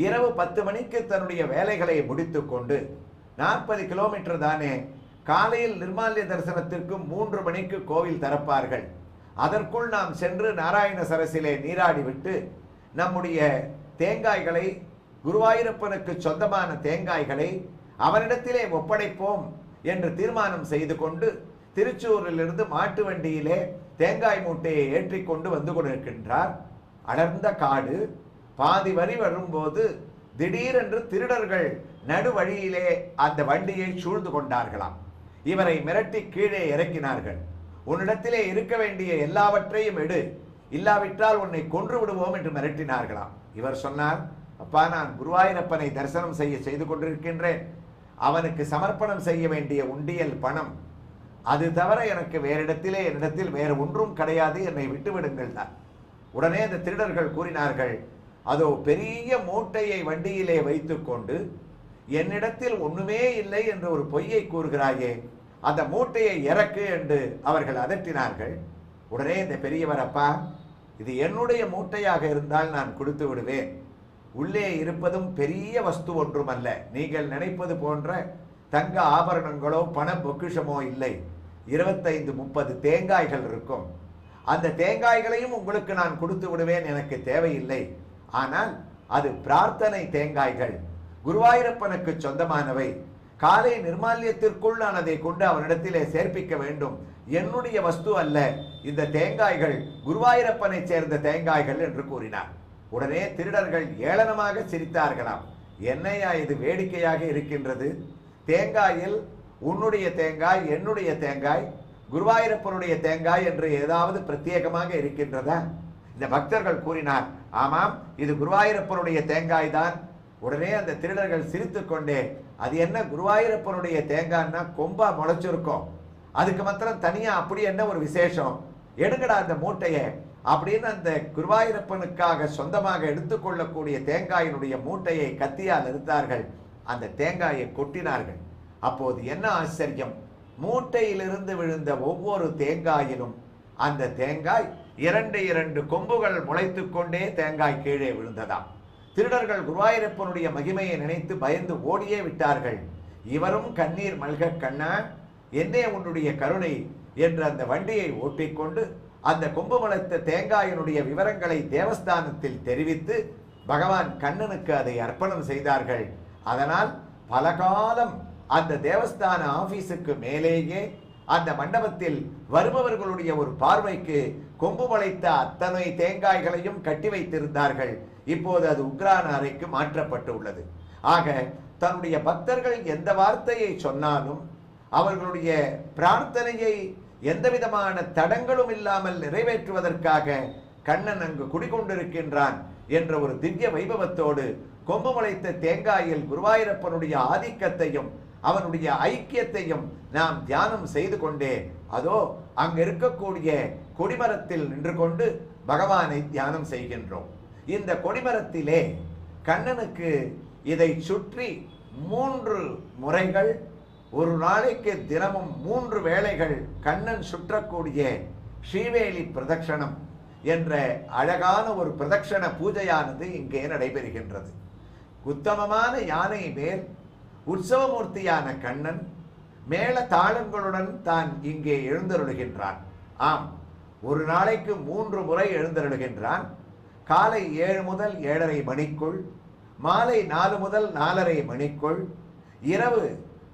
இரவு 10 மணிக்கு தன்னுடைய வேலைகளை முடித்து கொண்டு 40 கிலோமீட்டர் தானே, காலையில் நிர்மால்ய தரிசனத்திற்கு 3 மணிக்கு கோவில் திறப்பார்கள். அதற்குள் நாம் சென்று நாராயண சரசிலே நீராடிவிட்டு நம்முடைய தேங்காய்களை, குருவாயூரப்பனுக்கு சொந்தமான தேங்காய்களை அவனிடத்திலே ஒப்படைப்போம் என்று தீர்மானம் செய்து கொண்டு திருச்சூரிலிருந்து மாட்டு வண்டியிலே தேங்காய் மூட்டையை ஏற்றிக்கொண்டு வந்து கொண்டிருக்கின்றார். அடர்ந்த காடு. பாதி வரி வரும்போது திடீரென்று திருடர்கள் நடு வழியிலே அந்த வண்டியை சூழ்ந்து கொண்டார்களாம். இவரை மிரட்டி கீழே இறக்கினார்கள். உன்னிடத்திலே இருக்க வேண்டிய எல்லாவற்றையும் எடு, இல்லாவிட்டால் உன்னை கொன்று விடுவோம் என்று மிரட்டினார்களாம். இவர் சொன்னார், அப்பா, நான் குருவாயூரப்பனை தரிசனம் செய்து கொண்டிருக்கின்றேன். அவனுக்கு சமர்ப்பணம் செய்ய வேண்டிய உண்டியல் பணம், அது தவிர எனக்கு என்னிடத்தில் வேறு ஒன்றும் கிடையாது, என்னை விட்டுவிடுங்கள் தான். உடனே அந்த திருடர்கள் கூறினார்கள், அதோ பெரிய மூட்டையை வண்டியிலே வைத்துக்கொண்டு என்னிடத்தில் ஒண்ணுமே இல்லை என்று ஒரு பொய்யை கூறுகிறாயே, அந்த மூட்டையை இறக்கு என்று அவர்கள் அதட்டினார்கள். உடனே இந்த பெரியவர், அப்பா, இது என்னுடைய மூட்டையாக இருந்தால் நான் கொடுத்து விடுவேன். உள்ளே இருப்பதும் பெரிய வஸ்து ஒன்றுமல்ல. நீங்கள் நினைப்பது போன்ற தங்க ஆபரணங்களோ பண பொக்கிஷமோ இல்லை. 25-30 தேங்காய்கள் இருக்கும். அந்த தேங்காய்களையும் உங்களுக்கு நான் கொடுத்து விடுவேன், எனக்கு தேவையில்லை. ஆனால் அது பிரார்த்தனை தேங்காய்கள், குருவாயூரப்பனுக்கு சொந்தமானவை. காலை நிர்மால்யத்திற்குள் நான் அதை கொண்டு அவனிடத்திலே சேர்ப்பிக்க வேண்டும். என்னுடைய வஸ்து அல்ல, இந்த தேங்காய்கள் குருவாயூரப்பனை சேர்ந்த தேங்காய்கள் என்று கூறினார். உடனே திருடர்கள் ஏளனமாக சிரித்தார்களாம். என்னையா இது வேடிக்கையாக இருக்கின்றது? தேங்காயில் உன்னுடைய தேங்காய், என்னுடைய தேங்காய், குருவாயூரப்பனுடைய தேங்காய் என்று ஏதாவது பிரத்யேகமாக இருக்கின்றதா? இந்த பக்தர்கள் கூறினார், ஆமாம், இது குருவாயூரப்பனுடைய தேங்காய் தான். உடனே அந்த திருடர்கள் சிரித்து கொண்டே, அது என்ன குருவாயூரப்பனுடைய தேங்காய்னா கொம்பா முளைச்சிருக்கும், அதுக்கு மாத்திரம் தனியா அப்படி என்ன ஒரு விசேஷம், எடுங்கடா அந்த மூட்டையை அப்படின்னு அந்த குருவாயூரப்பனுக்காக சொந்தமாக எடுத்துக்கொள்ளக்கூடிய தேங்காயினுடைய மூட்டையை கத்தியால் எடுத்தார்கள். அந்த தேங்காயை கொட்டினார்கள். அப்போது என்ன ஆச்சரியம், மூட்டையிலிருந்து விழுந்த ஒவ்வொரு தேங்காயிலும் அந்த தேங்காய் 2 கொம்புகள் முளைத்து கொண்டே தேங்காய் கீழே விழுந்ததாம். திருடர்கள் குருவாயூரப்பனுடைய மகிமையை நினைத்து பயந்து ஓடியே விட்டார்கள். இவரும் கண்ணீர் மல்க, கண்ணா, என்னே உன்னுடைய கருணை என்று அந்த வண்டியை ஓட்டிக்கொண்டு அந்த கொம்பு முளைத்த தேங்காயினுடைய விவரங்களை தேவஸ்தானத்தில் தெரிவித்து பகவான் கண்ணனுக்கு அதை அர்ப்பணம் செய்தார்கள். அதனால் பல காலம் அந்த தேவஸ்தான ஆபீஸுக்கு மேலேயே அந்த மண்டபத்தில் வருபவர்களுடைய ஒரு பார்வைக்கு கொம்பு முளைத்த அத்தனை தேங்காய்களையும் கட்டி வைத்திருந்தார்கள். இப்போது அது உக்ரான அறைக்கு மாற்றப்பட்டு உள்ளது. ஆக தன்னுடைய பக்தர்கள் எந்த வார்த்தையை சொன்னாலும் அவர்களுடைய பிரார்த்தனையை எந்தவிதமான தடங்களும் இல்லாமல் நிறைவேற்றுவதற்காக கண்ணன் அங்கு குடிகொண்டிருக்கின்றான் என்ற ஒரு திவ்ய வைபவத்தோடு கொம்பு முளைத்த தேங்காயில் குருவாயூரப்பனுடைய ஆதிக்கத்தையும் அவனுடைய ஐக்கியத்தையும் நாம் தியானம் செய்து கொண்டே அதோ அங்கு இருக்கக்கூடிய கொடிமரத்தில் நின்று கொண்டு பகவானை தியானம் செய்கின்றோம். இந்த கொடிமரத்திலே கண்ணனுக்கு இதை சுற்றி 3 முறைகள், ஒரு நாளைக்கு தினமும் 3 வேளைகள் கண்ணன் சுற்றக்கூடிய ஸ்ரீவேலி பிரதட்சணம் என்ற அழகான ஒரு பிரதட்சண பூஜையானது இங்கே நடைபெறுகின்றது. உத்தமமான யானை மேல் உற்சவமூர்த்தியான கண்ணன் மேல தாளங்களுடன் தான் இங்கே எழுந்தருளுகின்றான். ஆம், ஒரு நாளைக்கு 3 முறை எழுந்தருளுகின்றான். காலை 7 முதல் 7:30 மணிக்குள், மாலை 4 முதல் 4:30 மணிக்குள், இரவு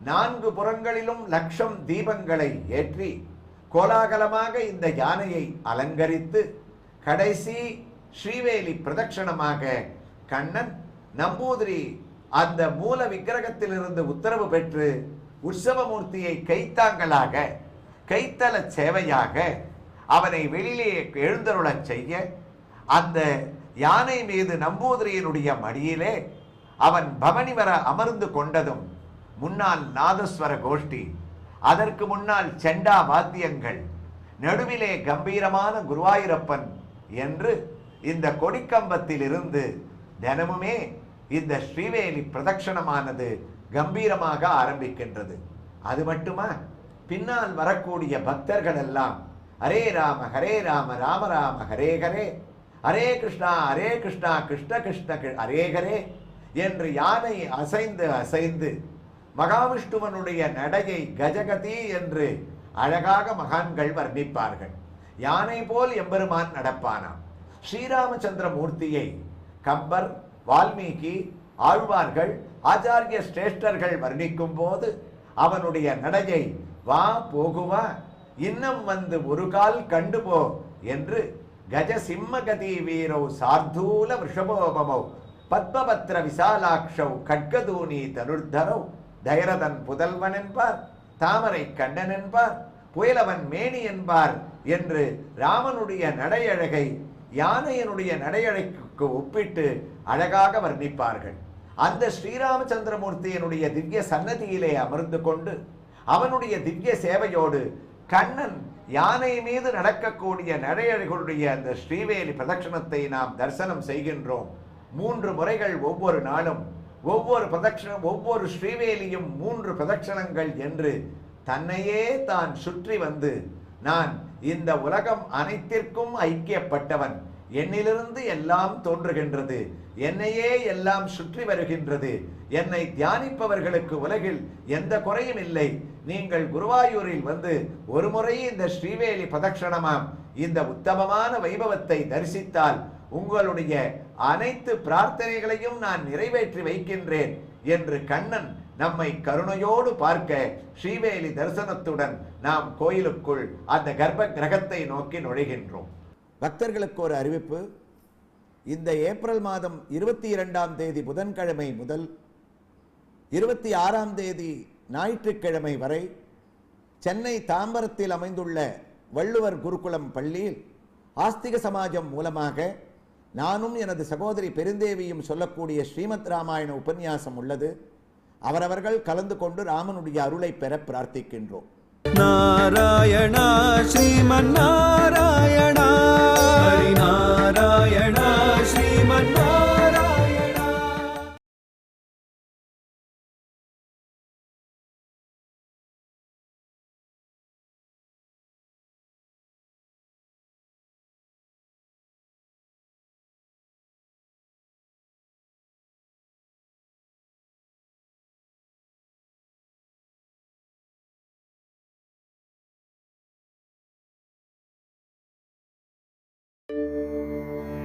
4 புறங்களிலும் லட்சம் தீபங்களை ஏற்றி கோலாகலமாக இந்த யானையை அலங்கரித்து கடைசி ஸ்ரீவேலி பிரதட்சணமாக கண்ணன் நம்பூதிரி அந்த மூல விக்கிரகத்திலிருந்து உத்தரவு பெற்று உற்சவமூர்த்தியை கைத்தாங்களாக, கைத்தல சேவையாக அவனை வெளியிலே எழுந்தருளச் செய்ய அந்த யானை மீது நம்பூதிரியினுடைய மடியிலே அவன் பவனி வர அமர்ந்து கொண்டதும் முன்னால் நாதஸ்வர கோஷ்டி, அதற்கு முன்னால் செண்டா வாத்தியங்கள், நடுவிலே கம்பீரமான குருவாயூரப்பன் என்று இந்த கொடிக்கம்பத்தில் இருந்து தினமுமே இந்த ஸ்ரீவேலி பிரதட்சணமானது கம்பீரமாக ஆரம்பிக்கின்றது. அது மட்டுமா, பின்னால் வரக்கூடிய பக்தர்கள் எல்லாம் ஹரே ராம ராம ராம ஹரே ஹரே, ஹரே கிருஷ்ணா கிருஷ்ண கிருஷ்ண ஹரே ஹரே என்று யானை அசைந்து அசைந்து மகாவிஷ்ணுவனுடைய நடையை கஜகதி என்று அழகாக மகான்கள் வர்ணிப்பார்கள். யானை போல் எம்பெருமான் நடப்பானாம். ஸ்ரீராமச்சந்திர மூர்த்தியை கம்பர், வால்மீகி, ஆழ்வார்கள், ஆச்சாரிய சிரேஷ்டர்கள் வர்ணிக்கும் போது அவனுடைய நடையை வா போகுவா, இன்னும் வந்து ஒரு கால் கண்டுபோ என்று கஜ சிம்மகதி வீரோ சார்தூல விஷபோபமோ பத்மபத்ர விசாலாட்சௌ கட்கதூனி தனுர்தரோ தைரதன் புதல்வன் என்பார், தாமரை கண்ணன் என்பார், புயலவன் மேனி என்பார் என்று ராமனுடைய நடையழகை யானையனுடைய நடையழைக்கு ஒப்பிட்டு அழகாக வர்ணிப்பார்கள். அந்த ஸ்ரீராமச்சந்திரமூர்த்தியினுடைய திவ்ய சன்னதியிலே அமர்ந்து கொண்டு அவனுடைய திவ்ய சேவையோடு கண்ணன் யானை மீது நடக்கக்கூடிய நடையழைகளுடைய அந்த ஸ்ரீவேலி பிரதட்சணத்தை நாம் தரிசனம் செய்கின்றோம். 3 முறைகள் ஒவ்வொரு நாளும் ஒவ்வொரு பிரதட்சணம், ஒவ்வொரு ஸ்ரீவேலியும் 3 பிரதட்சணங்கள் என்று தன்னையே தான் சுற்றி வந்து, நான் இந்த உலகம் அனைத்திற்கும் ஐக்கியப்பட்டவன், என்னிலிருந்து எல்லாம் தோன்றுகின்றது, என்னையே எல்லாம் சுற்றி வருகின்றது, என்னை தியானிப்பவர்களுக்கு உலகில் எந்த குறையும் இல்லை, நீங்கள் குருவாயூரில் வந்து ஒரு முறை இந்த ஸ்ரீவேலி பிரதட்சணமாம் இந்த உத்தமமான வைபவத்தை தரிசித்தால் உங்களுடைய அனைத்து பிரார்த்தனைகளையும் நான் நிறைவேற்றி வைக்கின்றேன் என்று கண்ணன் நம்மை கருணையோடு பார்க்க ஸ்ரீவேலி தரிசனத்துடன் நாம் கோயிலுக்குள் அந்த கர்ப்ப கிரகத்தை நோக்கி நுழைகின்றோம். பக்தர்களுக்கு ஒரு அறிவிப்பு. இந்த ஏப்ரல் மாதம் 22ஆம் தேதி புதன்கிழமை முதல் 26ஆம் தேதி ஞாயிற்றுக்கிழமை வரை சென்னை தாம்பரத்தில் அமைந்துள்ள வள்ளுவர் குருகுலம் பள்ளியில் ஆஸ்திக சமாஜம் மூலமாக நானும் எனது சகோதரி பெருந்தேவியும் சொல்லக்கூடிய ஸ்ரீமத் ராமாயண உபன்யாசம் உள்ளது. அவரவர்கள் கலந்து கொண்டு ராமனுடைய அருளை பெற பிரார்த்திக்கின்றோம். நாராயணா ஸ்ரீமன் நாராயணா, ஹரி நாராயணா ஸ்ரீமன் நாராயணா.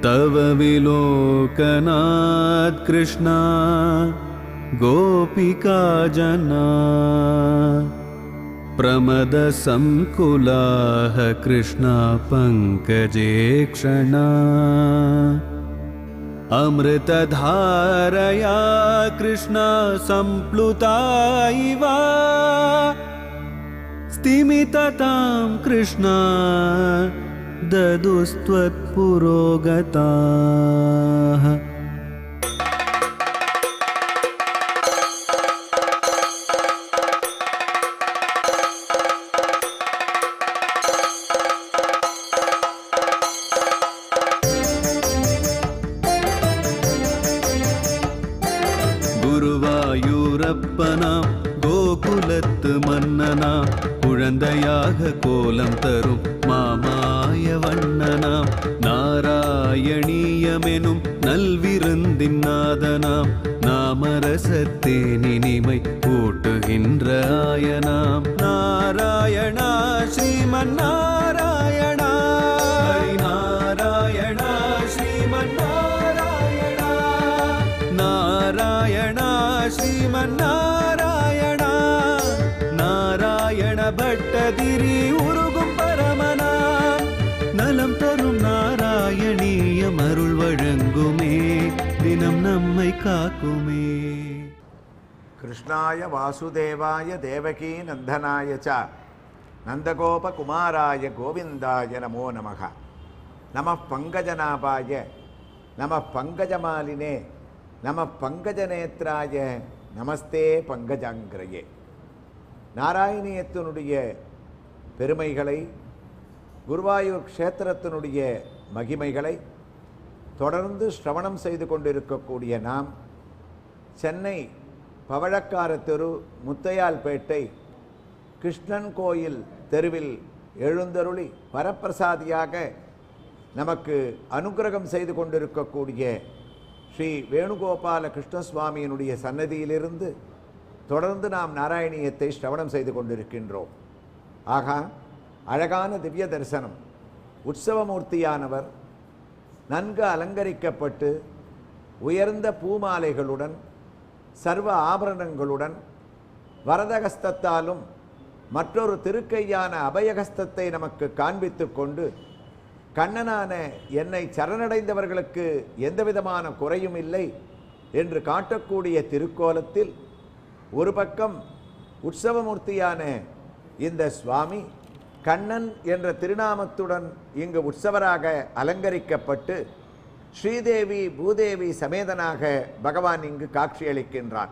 तव विलोकनात् कृष्णा गोपिका जना, प्रमद संकुलाः कृष्णा पंकजे क्षणा, अमृतधारया कृष्णा संप्लुता इव, स्तिमिततां कृष्णा ददुस्त्वत्पुरोगताः. குருவாயூரப்பனாம் கோகுலத்து மன்னனாம், குழந்தையாக கோலம் தரும் மாமாய வண்ணனாம், நாராயணீயமெனும் நல்விருந்தின் நாதனாம், நாமரசத்தேனினிமை கூட்டுகின்ற ஆயனாம். நாராயணா ஸ்ரீமன் நாராயணா, ஹரி நாராயணா ஸ்ரீமன் நாராயணா, நாராயணா ஸ்ரீமன் நாராயணா, நாராயண பட்டதிரி உருகும் பரமனாம், நலம் தரும் நாராயணீயம் அருள் வழங்குமே, தினம் நம்மை காக்குமே. கிருஷ்ணாய வாசுதேவாய தேவகீ நந்தனாய ச நந்தகோபகுமாராய கோவிந்தாய நமோ நமக. நம பங்கஜநாபாய நம பங்கஜமாலினே நம பங்கஜநேத்ராய நமஸ்தே பங்கஜாங்கிரயே. நாராயணியத்தினுடைய பெருமைகளை, குருவாயூர் க்ஷேத்திரத்தினுடைய மகிமைகளை தொடர்ந்து ஸ்ரவணம் செய்து கொண்டிருக்கக்கூடிய நாம் சென்னை பவழக்கார தெரு முத்தையால்பேட்டை கிருஷ்ணன் கோயில் தெருவில் எழுந்தருளி வரப்பிரசாதியாக நமக்கு அனுக்கிரகம் செய்து கொண்டிருக்கக்கூடிய ஸ்ரீ வேணுகோபால கிருஷ்ணசுவாமியினுடைய சன்னதியிலிருந்து தொடர்ந்து நாம் நாராயணியத்தை ஸ்ரவணம் செய்து கொண்டிருக்கின்றோம். ஆகா, அழகான திவ்ய தரிசனம். உற்சவமூர்த்தியானவர் நன்கு அலங்கரிக்கப்பட்டு உயர்ந்த பூமாலைகளுடன் சர்வ ஆபரணங்களுடன் வரதகஸ்தத்தாலும் மற்றொரு திருக்கையான அபயகஸ்தத்தை நமக்கு காண்பித்து கொண்டு கண்ணனான என்னை சரணடைந்தவர்களுக்கு எந்தவிதமான குறையும் இல்லை என்று காட்டக்கூடிய திருக்கோலத்தில் ஒரு பக்கம் உற்சவமூர்த்தியான இந்த சுவாமி கண்ணன் என்ற திருநாமத்துடன் இங்கு உற்சவராக அலங்கரிக்கப்பட்டு ஸ்ரீதேவி பூதேவி சமேதனாக பகவான் இங்கு காட்சியளிக்கின்றான்.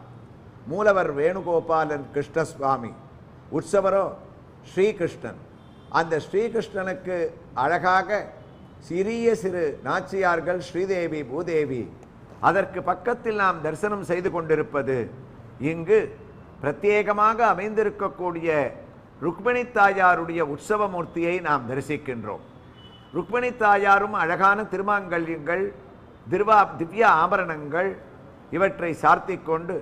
மூலவர் வேணுகோபாலன் கிருஷ்ணசுவாமி, உற்சவரோ ஸ்ரீகிருஷ்ணன். அந்த ஸ்ரீகிருஷ்ணனுக்கு அழகாக சிறிய சிறு நாச்சியார்கள் ஸ்ரீதேவி பூதேவி அதற்கு பக்கத்தில் நாம் தரிசனம் செய்து கொண்டிருப்பது இங்கு பிரத்யேகமாக அமைந்திருக்கக்கூடிய ருக்மிணி தாயாருடைய உற்சவமூர்த்தியை நாம் தரிசிக்கின்றோம். ருக்மிணி தாயாரும் அழகான திருமாங்கல்யங்கள், திவ்ய ஆபரணங்கள் இவற்றை சார்த்தி கொண்டு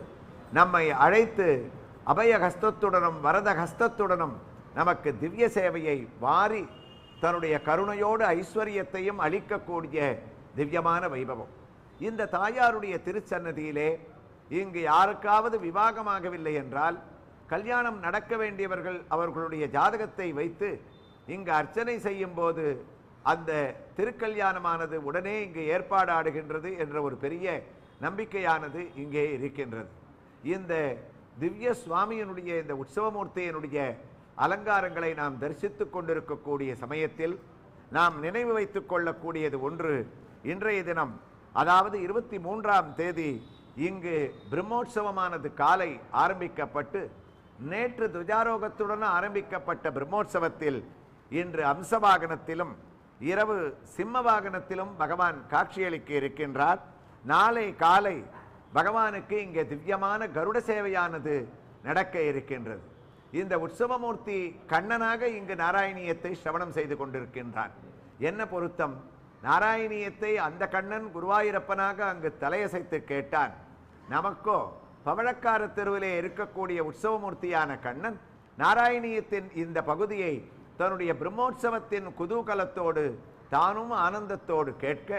நம்மை அழைத்து அபயஹஸ்தத்துடனும் வரதஹஸ்தத்துடனும் நமக்கு திவ்ய சேவையை வாரி தன்னுடைய கருணையோடு ஐஸ்வர்யத்தையும் அளிக்கக்கூடிய திவ்யமான வைபவம். இந்த தாயாருடைய திருச்சன்னதியிலே இங்கு யாருக்காவது விவாகமாகவில்லை என்றால் கல்யாணம் நடக்க வேண்டியவர்கள் அவர்களுடைய ஜாதகத்தை வைத்து இங்கு அர்ச்சனை செய்யும் போது அந்த திருக்கல்யாணமானது உடனே இங்கு ஏற்பாடாடுகின்றது என்ற ஒரு பெரிய நம்பிக்கையானது இங்கே இருக்கின்றது. இந்த திவ்ய சுவாமியினுடைய இந்த உற்சவமூர்த்தியினுடைய அலங்காரங்களை நாம் தரிசித்து கொண்டிருக்கக்கூடிய சமயத்தில் நாம் நினைவு வைத்துக் கொள்ளக்கூடியது ஒன்று. இன்றைய தினம் அதாவது 23ஆம் தேதி இங்கு பிரம்மோற்சவமானது காலை ஆரம்பிக்கப்பட்டு நேற்று துஜாரோகத்துடன் ஆரம்பிக்கப்பட்ட பிரம்மோற்சவத்தில் இன்று அம்சவாகனத்திலும் இரவு சிம்ம வாகனத்திலும் பகவான் காட்சியளிக்க இருக்கின்றார். நாளை காலை பகவானுக்கு இங்கே திவ்யமான கருட சேவையானது நடக்க இருக்கின்றது. இந்த உற்சவமூர்த்தி கண்ணனாக இங்கு நாராயணியத்தை சிரவணம் செய்து கொண்டிருக்கின்றான். என்ன பொருத்தம்? நாராயணியத்தை அந்த கண்ணன் குருவாயூரப்பனாக அங்கு தலையசைத்து கேட்டான். நமக்கோ பவழக்கார தெருவிலே இருக்கக்கூடிய உற்சவமூர்த்தியான கண்ணன் நாராயணியத்தின் இந்த பகுதியை தன்னுடைய பிரம்மோற்சவத்தின் குதூகலத்தோடு தானும் ஆனந்தத்தோடு கேட்க,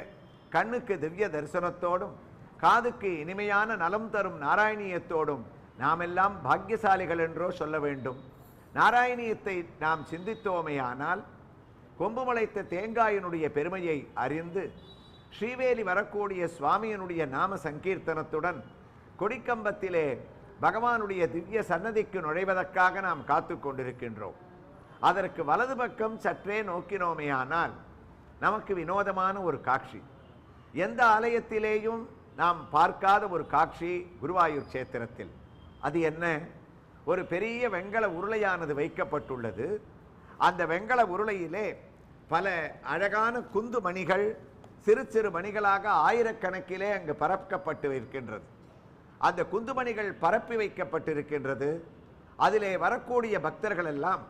கண்ணுக்கு திவ்ய தரிசனத்தோடும் காதுக்கு இனிமையான நலம் தரும் நாராயணியத்தோடும் நாமெல்லாம் பாக்கியசாலிகள் என்றோ சொல்ல வேண்டும். நாராயணியத்தை நாம் சிந்தித்தோமேயானால் கொம்பு முளைத்த தேங்காயினுடைய பெருமையை அறிந்து ஸ்ரீவேலி வரக்கூடிய சுவாமியினுடைய நாம சங்கீர்த்தனத்துடன் கொடிக்கம்பத்திலே பகவானுடைய திவ்ய சன்னதிக்கு நுழைவதற்காக நாம் காத்து கொண்டிருக்கின்றோம். அதற்கு வலது பக்கம் சற்றே நோக்கினோமேயானால் நமக்கு வினோதமான ஒரு காட்சி, எந்த ஆலயத்திலேயும் நாம் பார்க்காத ஒரு காட்சி குருவாயூர் கஷேத்திரத்தில். அது என்ன? ஒரு பெரிய வெண்கல உருளையானது வைக்கப்பட்டுள்ளது. அந்த வெண்கல உருளையிலே பல அழகான குந்து மணிகள் சிறு சிறு மணிகளாக ஆயிரக்கணக்கிலே அங்கு பரப்பப்பட்டு இருக்கின்றது. அந்த குந்துமணிகள் பரப்பி வைக்கப்பட்டிருக்கின்றது. அதிலே வரக்கூடிய பக்தர்கள் எல்லாம்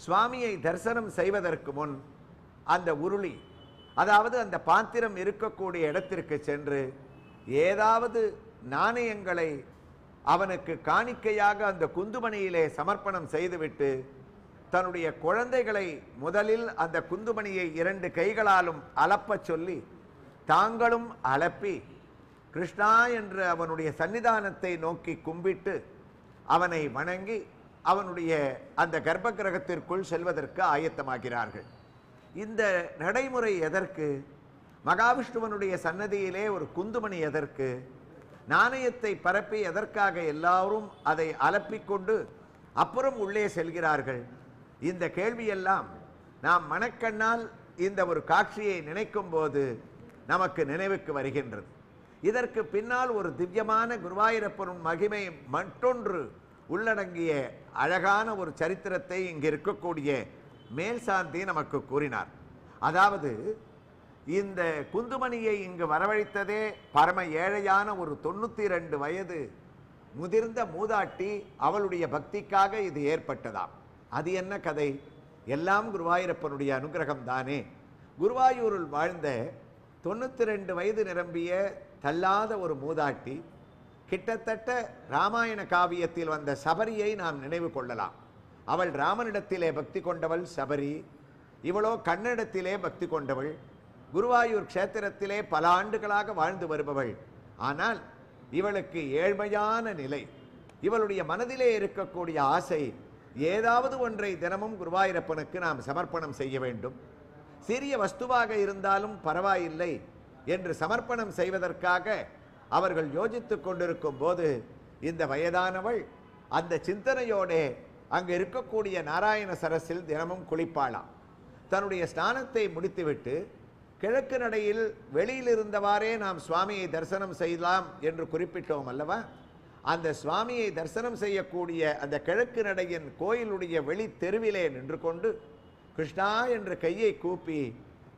சுவாமியை தரிசனம் செய்வதற்கு முன் அந்த உருளி, அதாவது அந்த பாத்திரம் இருக்கக்கூடிய இடத்திற்கு சென்று ஏதாவது நாணயங்களை அவனுக்கு காணிக்கையாக அந்த குந்துமணியிலே சமர்ப்பணம் செய்துவிட்டு தன்னுடைய குழந்தைகளை முதலில் அந்த குந்துமணியை 2 கைகளாலும் அலப்ப சொல்லி தாங்களும் அலப்பி கிருஷ்ணா என்று அவனுடைய சன்னிதானத்தை நோக்கி கும்பிட்டு அவனை வணங்கி அவனுடைய அந்த கர்ப்ப கிரகத்திற்குள் செல்வதற்கு ஆயத்தமாகிறார்கள். இந்த நடைமுறை எதற்கு? மகாவிஷ்ணுவனுடைய சன்னதியிலே ஒரு குந்துமணி எதற்கு? நாணயத்தை பரப்பி எதற்காக எல்லாரும் அதை அலப்பிக்கொண்டு அப்புறம் உள்ளே செல்கிறார்கள்? இந்த கேள்வியெல்லாம் நாம் மனக்கண்ணால் இந்த ஒரு காட்சியை நினைக்கும் போது நமக்கு நினைவுக்கு வருகின்றது. இதற்கு பின்னால் ஒரு திவ்யமான குருவாயூரப்பனின் மகிமை மற்றொன்று உள்ளடங்கிய அழகான ஒரு சரித்திரத்தை இங்கு இருக்கக்கூடிய மேல்சாந்தி நமக்கு கூறினார். அதாவது இந்த குந்துமணியை இங்கு வரவழைத்ததே பரம ஏழையான ஒரு 92 வயது முதிர்ந்த மூதாட்டி, அவளுடைய பக்திக்காக இது ஏற்பட்டதாம். அது என்ன கதை? எல்லாம் குருவாயூரப்பனுடைய அனுகிரகம் தானே. குருவாயூரில் வாழ்ந்த 92 வயது நிரம்பிய தள்ளாத ஒரு மூதாட்டி, கிட்டத்தட்ட ராமாயண காவியத்தில் வந்த சபரியை நாம் நினைவு கொள்ளலாம். அவள் ராமனிடத்திலே பக்தி கொண்டவள் சபரி, இவளோ கண்ணனிடத்திலே பக்தி கொண்டவள். குருவாயூர் க்ஷேத்திரத்திலே பல ஆண்டுகளாக வாழ்ந்து வருபவள். ஆனால் இவளுக்கு ஏழ்மையான நிலை. இவளுடைய மனதிலே இருக்கக்கூடிய ஆசை, ஏதாவது ஒன்றை தினமும் குருவாயூரப்பனுக்கு நாம் சமர்ப்பணம் செய்ய வேண்டும், சிறிய வஸ்துவாக இருந்தாலும் பரவாயில்லை என்று சமர்ப்பணம் செய்வதற்காக அவர்கள் யோசித்து கொண்டிருக்கும் போது இந்த வயதானவள் அந்த சிந்தனையோடே அங்கு இருக்கக்கூடிய நாராயண சரஸில் தினமும் குளிப்பாளாம். தன்னுடைய ஸ்நானத்தை முடித்துவிட்டு கிழக்கு நடையில் வெளியில் இருந்தவாறே நாம் சுவாமியை தரிசனம் செய்யலாம் என்று குறிப்பிட்டோம் அல்லவா? அந்த சுவாமியை தரிசனம் செய்யக்கூடிய அந்த கிழக்கு நடையின் கோயிலுடைய வெளி தெருவிலே நின்று கொண்டு கிருஷ்ணா என்று கையை கூப்பி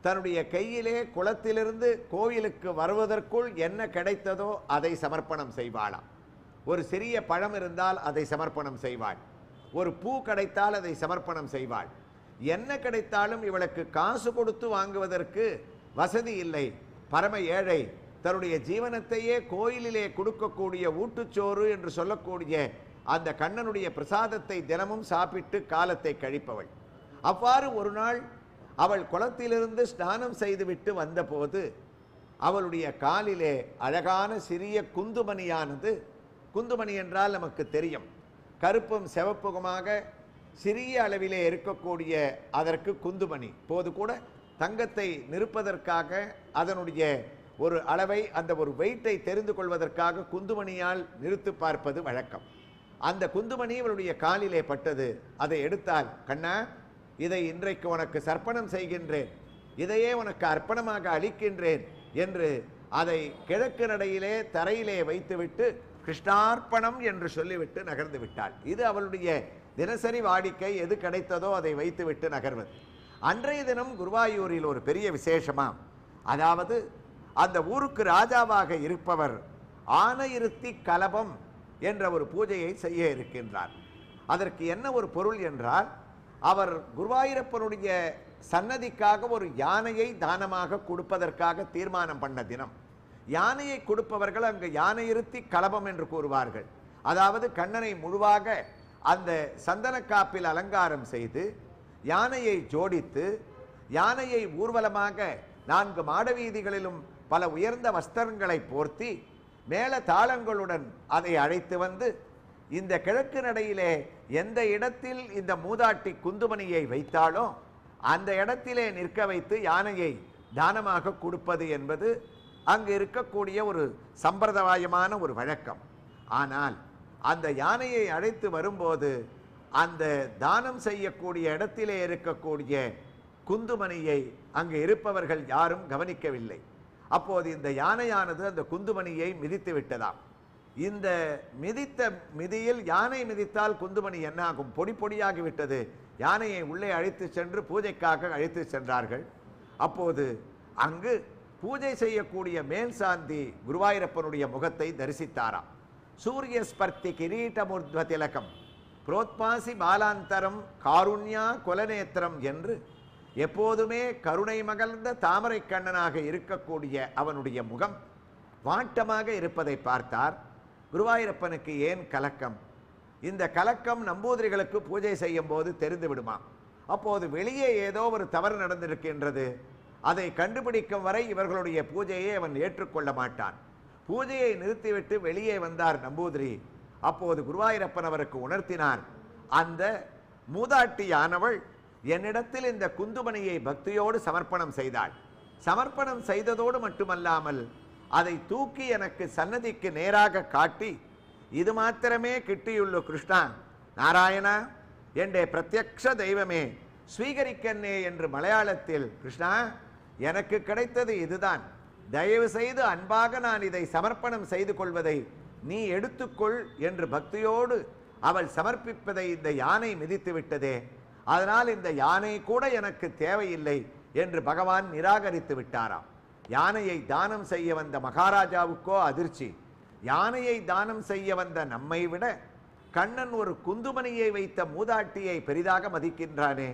தன்னுடைய கையிலே குளத்திலிருந்து கோவிலுக்கு வருவதற்குள் என்ன கிடைத்ததோ அதை சமர்ப்பணம் செய்வாளாம். ஒரு சிறிய பழம் இருந்தால் அதை சமர்ப்பணம் செய்வாள். ஒரு பூ கிடைத்தால் அதை சமர்ப்பணம் செய்வாள். என்ன கிடைத்தாலும் இவளுக்கு காசு கொடுத்து வாங்குவதற்கு வசதி இல்லை. பரம ஏழை, தன்னுடைய ஜீவனத்தையே கோயிலிலே கொடுக்கக்கூடிய ஊட்டுச்சோறு என்று சொல்லக்கூடிய அந்த கண்ணனுடைய பிரசாதத்தை தினமும் சாப்பிட்டு காலத்தை கழிப்பவள். அவ்வாறு ஒரு நாள் அவள் குளத்திலிருந்து ஸ்நானம் செய்துவிட்டு வந்தபோது அவளுடைய காலிலே அழகான சிறிய குந்துமணியானது, குந்துமணி என்றால் நமக்கு தெரியும், கருப்பும் சிவப்புமாக சிறிய அளவிலே இருக்கக்கூடிய அதற்கு குந்துமணி. போது கூட தங்கத்தை நிறுப்பதற்காக அதனுடைய ஒரு அளவை, அந்த ஒரு வெயிட்டை தெரிந்து கொள்வதற்காக குந்துமணியால் நிறுத்து பார்ப்பது வழக்கம். அந்த குந்துமணி இவளுடைய காலிலே பட்டது. அதை எடுத்தால், கண்ணா, இதை இன்றைக்கு உனக்கு சர்ப்பணம் செய்கின்றேன், இதையே உனக்கு அர்ப்பணமாக அளிக்கின்றேன் என்று அதை கிழக்கு நடையிலே தரையிலே வைத்துவிட்டு கிருஷ்ணார்ப்பணம் என்று சொல்லிவிட்டு நகர்ந்து விட்டாள். இது அவளுடைய தினசரி வாடிக்கை. எது கிடைத்ததோ அதை வைத்துவிட்டு நகர்வது. அன்றைய தினம் குருவாயூரில் ஒரு பெரிய விசேஷமாம். அதாவது அந்த ஊருக்கு ராஜாவாக இருப்பவர் ஆனையிருத்தி கலபம் என்ற ஒரு பூஜையை செய்ய இருக்கின்றார். அதற்கு என்ன ஒரு பொருள் என்றால், அவர் குருவாயூரப்பனுடைய சன்னதிக்காக ஒரு யானையை தானமாக கொடுப்பதற்காக தீர்மானம் பண்ண தினம். யானையை கொடுப்பவர்கள் அங்கு யானையிருத்தி கலபம் என்று கூறுவார்கள். அதாவது கண்ணனை முழுவாக அந்த சந்தன காப்பில் அலங்காரம் செய்து யானையை ஜோடித்து யானையை ஊர்வலமாக 4 மாடவீதிகளிலும் பல உயர்ந்த வஸ்திரங்களை போர்த்தி மேல தாளங்களுடன் அதை அழைத்து வந்து இந்த கிழக்கு நடையிலே எந்த இடத்தில் இந்த மூதாட்டி குந்துமணியை வைத்தாலோ அந்த இடத்திலே நிற்க வைத்து யானையை தானமாக கொடுப்பது என்பது அங்கு இருக்கக்கூடிய ஒரு சம்பிரதாயமான ஒரு வழக்கம். ஆனால் அந்த யானையை அழைத்து வரும்போது அந்த தானம் செய்யக்கூடிய இடத்திலே இருக்கக்கூடிய குந்துமணியை அங்கு இருப்பவர்கள் யாரும் கவனிக்கவில்லை. அப்போது இந்த யானையானது அந்த குந்துமணியை மிதித்து விட்டதாம். இந்த மிதித்த மிதியில் யானை மிதித்தால் குந்துமணி என்ன ஆகும்? பொடி பொடியாகிவிட்டது. யானையை உள்ளே அழைத்து சென்று பூஜைக்காக அழைத்து சென்றார்கள். அப்போது அங்கு பூஜை செய்யக்கூடிய மேல் சாந்தி குருவாயூரப்பனுடைய முகத்தை தரிசித்தாராம். சூரிய ஸ்பர்த்தி கிரீட்டமுர்த்வ திலகம் புரோத்பாசி பாலாந்தரம் காருண்யா குலநேத்திரம் என்று எப்போதுமே கருணை மகழ்ந்த தாமரை கண்ணனாக இருக்கக்கூடிய அவனுடைய முகம் வாட்டமாக இருப்பதை பார்த்தார். குருவாயூரப்பனுக்கு ஏன் கலக்கம்? இந்த கலக்கம் நம்பூதிரிகளுக்கு பூஜை செய்யும் போது தெரிந்து விடுமா? அப்போது வெளியே ஏதோ ஒரு தவறு நடந்திருக்கின்றது. அதை கண்டுபிடிக்கும் வரை இவர்களுடைய பூஜையை அவன் ஏற்றுக்கொள்ள மாட்டான். பூஜையை நிறுத்திவிட்டு வெளியே வந்தார் நம்பூதிரி. அப்போது குருவாயூரப்பன் அவருக்கு உணர்த்தினார், அந்த மூதாட்டியானவள் என்னிடத்தில் இந்த குந்துமணியை பக்தியோடு சமர்ப்பணம் செய்தாள். சமர்ப்பணம் செய்ததோடு மட்டுமல்லாமல் அதை தூக்கி எனக்கு சன்னதிக்கு நேராக காட்டி, இது மாத்திரமே கிட்டியுள்ளு கிருஷ்ணா, நாராயணா என்ற பிரத்யக்ஷ தெய்வமே ஸ்வீகரிக்கன்னே என்று மலையாளத்தில், கிருஷ்ணா எனக்கு கிடைத்தது இதுதான், தயவு செய்து அன்பாக நான் இதை சமர்ப்பணம் செய்து கொள்வதை நீ எடுத்துக்கொள் என்று பக்தியோடு அவள் சமர்ப்பிப்பதை இந்த யானை மிதித்து விட்டதே, அதனால் இந்த யானை கூட எனக்கு தேவையில்லை என்று பகவான் நிராகரித்து விட்டாராம். யானையை தானம் செய்ய வந்த மகாராஜாவுக்கோ அதிர்ச்சி. யானையை தானம் செய்ய வந்த நம்மை விட கண்ணன் ஒரு குந்துமணியை வைத்த மூதாட்டியை பெரிதாக மதிக்கின்றானே,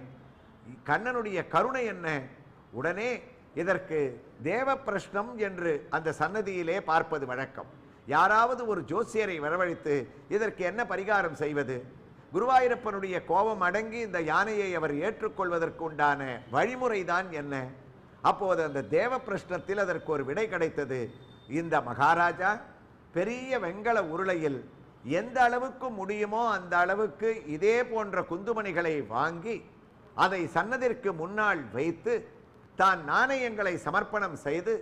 கண்ணனுடைய கருணை என்ன? உடனே இதற்கு தேவ பிரஷ்னம் என்று அந்த சன்னதியிலே பார்ப்பது வழக்கம். யாராவது ஒரு ஜோசியரை வரவழைத்து இதற்கு என்ன பரிகாரம் செய்வது? குருவாயூரப்பனுடைய கோபம் அடங்கி இந்த யானையை அவர் ஏற்றுக்கொள்வதற்கு உண்டான வழிமுறைதான் என்ன? அப்போது அந்த தேவ பிரஷ்னத்தில் அதற்கு ஒரு விடை கிடைத்தது. இந்த மகாராஜா பெரிய வெண்கல உருளையில் எந்த அளவுக்கு முடியுமோ அந்த அளவுக்கு இதே போன்ற குந்துமணிகளை வாங்கி அதை சன்னதிற்கு முன்னால் வைத்து தான் நாணயங்களை சமர்ப்பணம் செய்து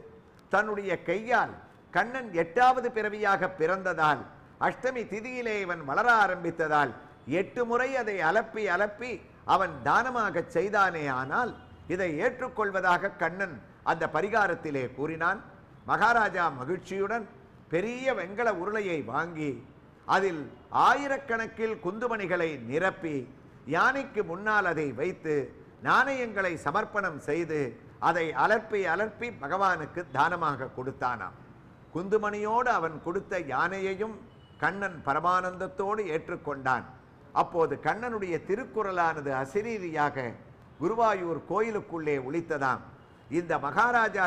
தன்னுடைய கையால் கண்ணன் 8வது பிறவியாக பிறந்ததால் அஷ்டமி திதியிலே இவன் வளர ஆரம்பித்ததால் 8 முறை அதை அலப்பி அலப்பி அவன் தானமாக செய்தானே. ஆனால் இதை ஏற்றுக்கொள்வதாக கண்ணன் அந்த பரிகாரத்திலே கூறினான். மகாராஜா மகிழ்ச்சியுடன் பெரிய வெண்கல உருளையை வாங்கி அதில் ஆயிரக்கணக்கில் குந்துமணிகளை நிரப்பி யானைக்கு முன்னால் அதை வைத்து நாணயங்களை சமர்ப்பணம் செய்து அதை அலர்ப்பி அலர்ப்பி பகவானுக்கு தானமாக கொடுத்தானாம். குந்துமணியோடு அவன் கொடுத்த யானையையும் கண்ணன் பரமானந்தத்தோடு ஏற்றுக்கொண்டான். அப்போது கண்ணனுடைய திருக்குறளானது அசிரீரியாக குருவாயூர் கோயிலுக்குள்ளே ஒலித்ததாம். இந்த மகாராஜா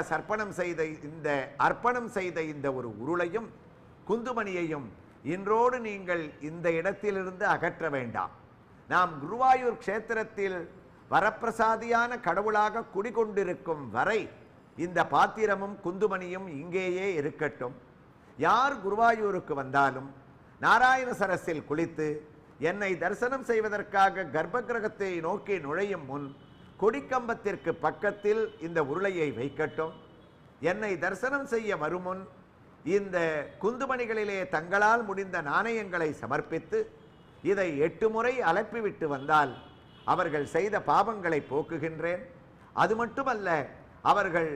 அர்ப்பணம் செய்த இந்த ஒரு உருளையும் குந்துமணியையும் இன்றோடு நீங்கள் இந்த இடத்திலிருந்து அகற்ற வேண்டாம். நாம் குருவாயூர் க்ஷேத்திரத்தில் வரப்பிரசாதியான கடவுளாக குடிகொண்டிருக்கும் வரை இந்த பாத்திரமும் குந்துமணியும் இங்கேயே இருக்கட்டும். யார் குருவாயூருக்கு வந்தாலும் நாராயண சரஸில் குளித்து என்னை தரிசனம் செய்வதற்காக கர்ப்பகிரகத்தை நோக்கி நுழையும் முன் கொடிக்கம்பத்திற்கு பக்கத்தில் இந்த உருளையை வைக்கட்டும். என்னை தரிசனம் செய்ய வருமுன் இந்த குந்துமணிகளிலே தங்களால் முடிந்த நாணயங்களை சமர்ப்பித்து இதை 8 முறை அலப்பிவிட்டு வந்தால் அவர்கள் செய்த பாவங்களை போக்குகின்றேன். அது மட்டுமல்ல, அவர்கள்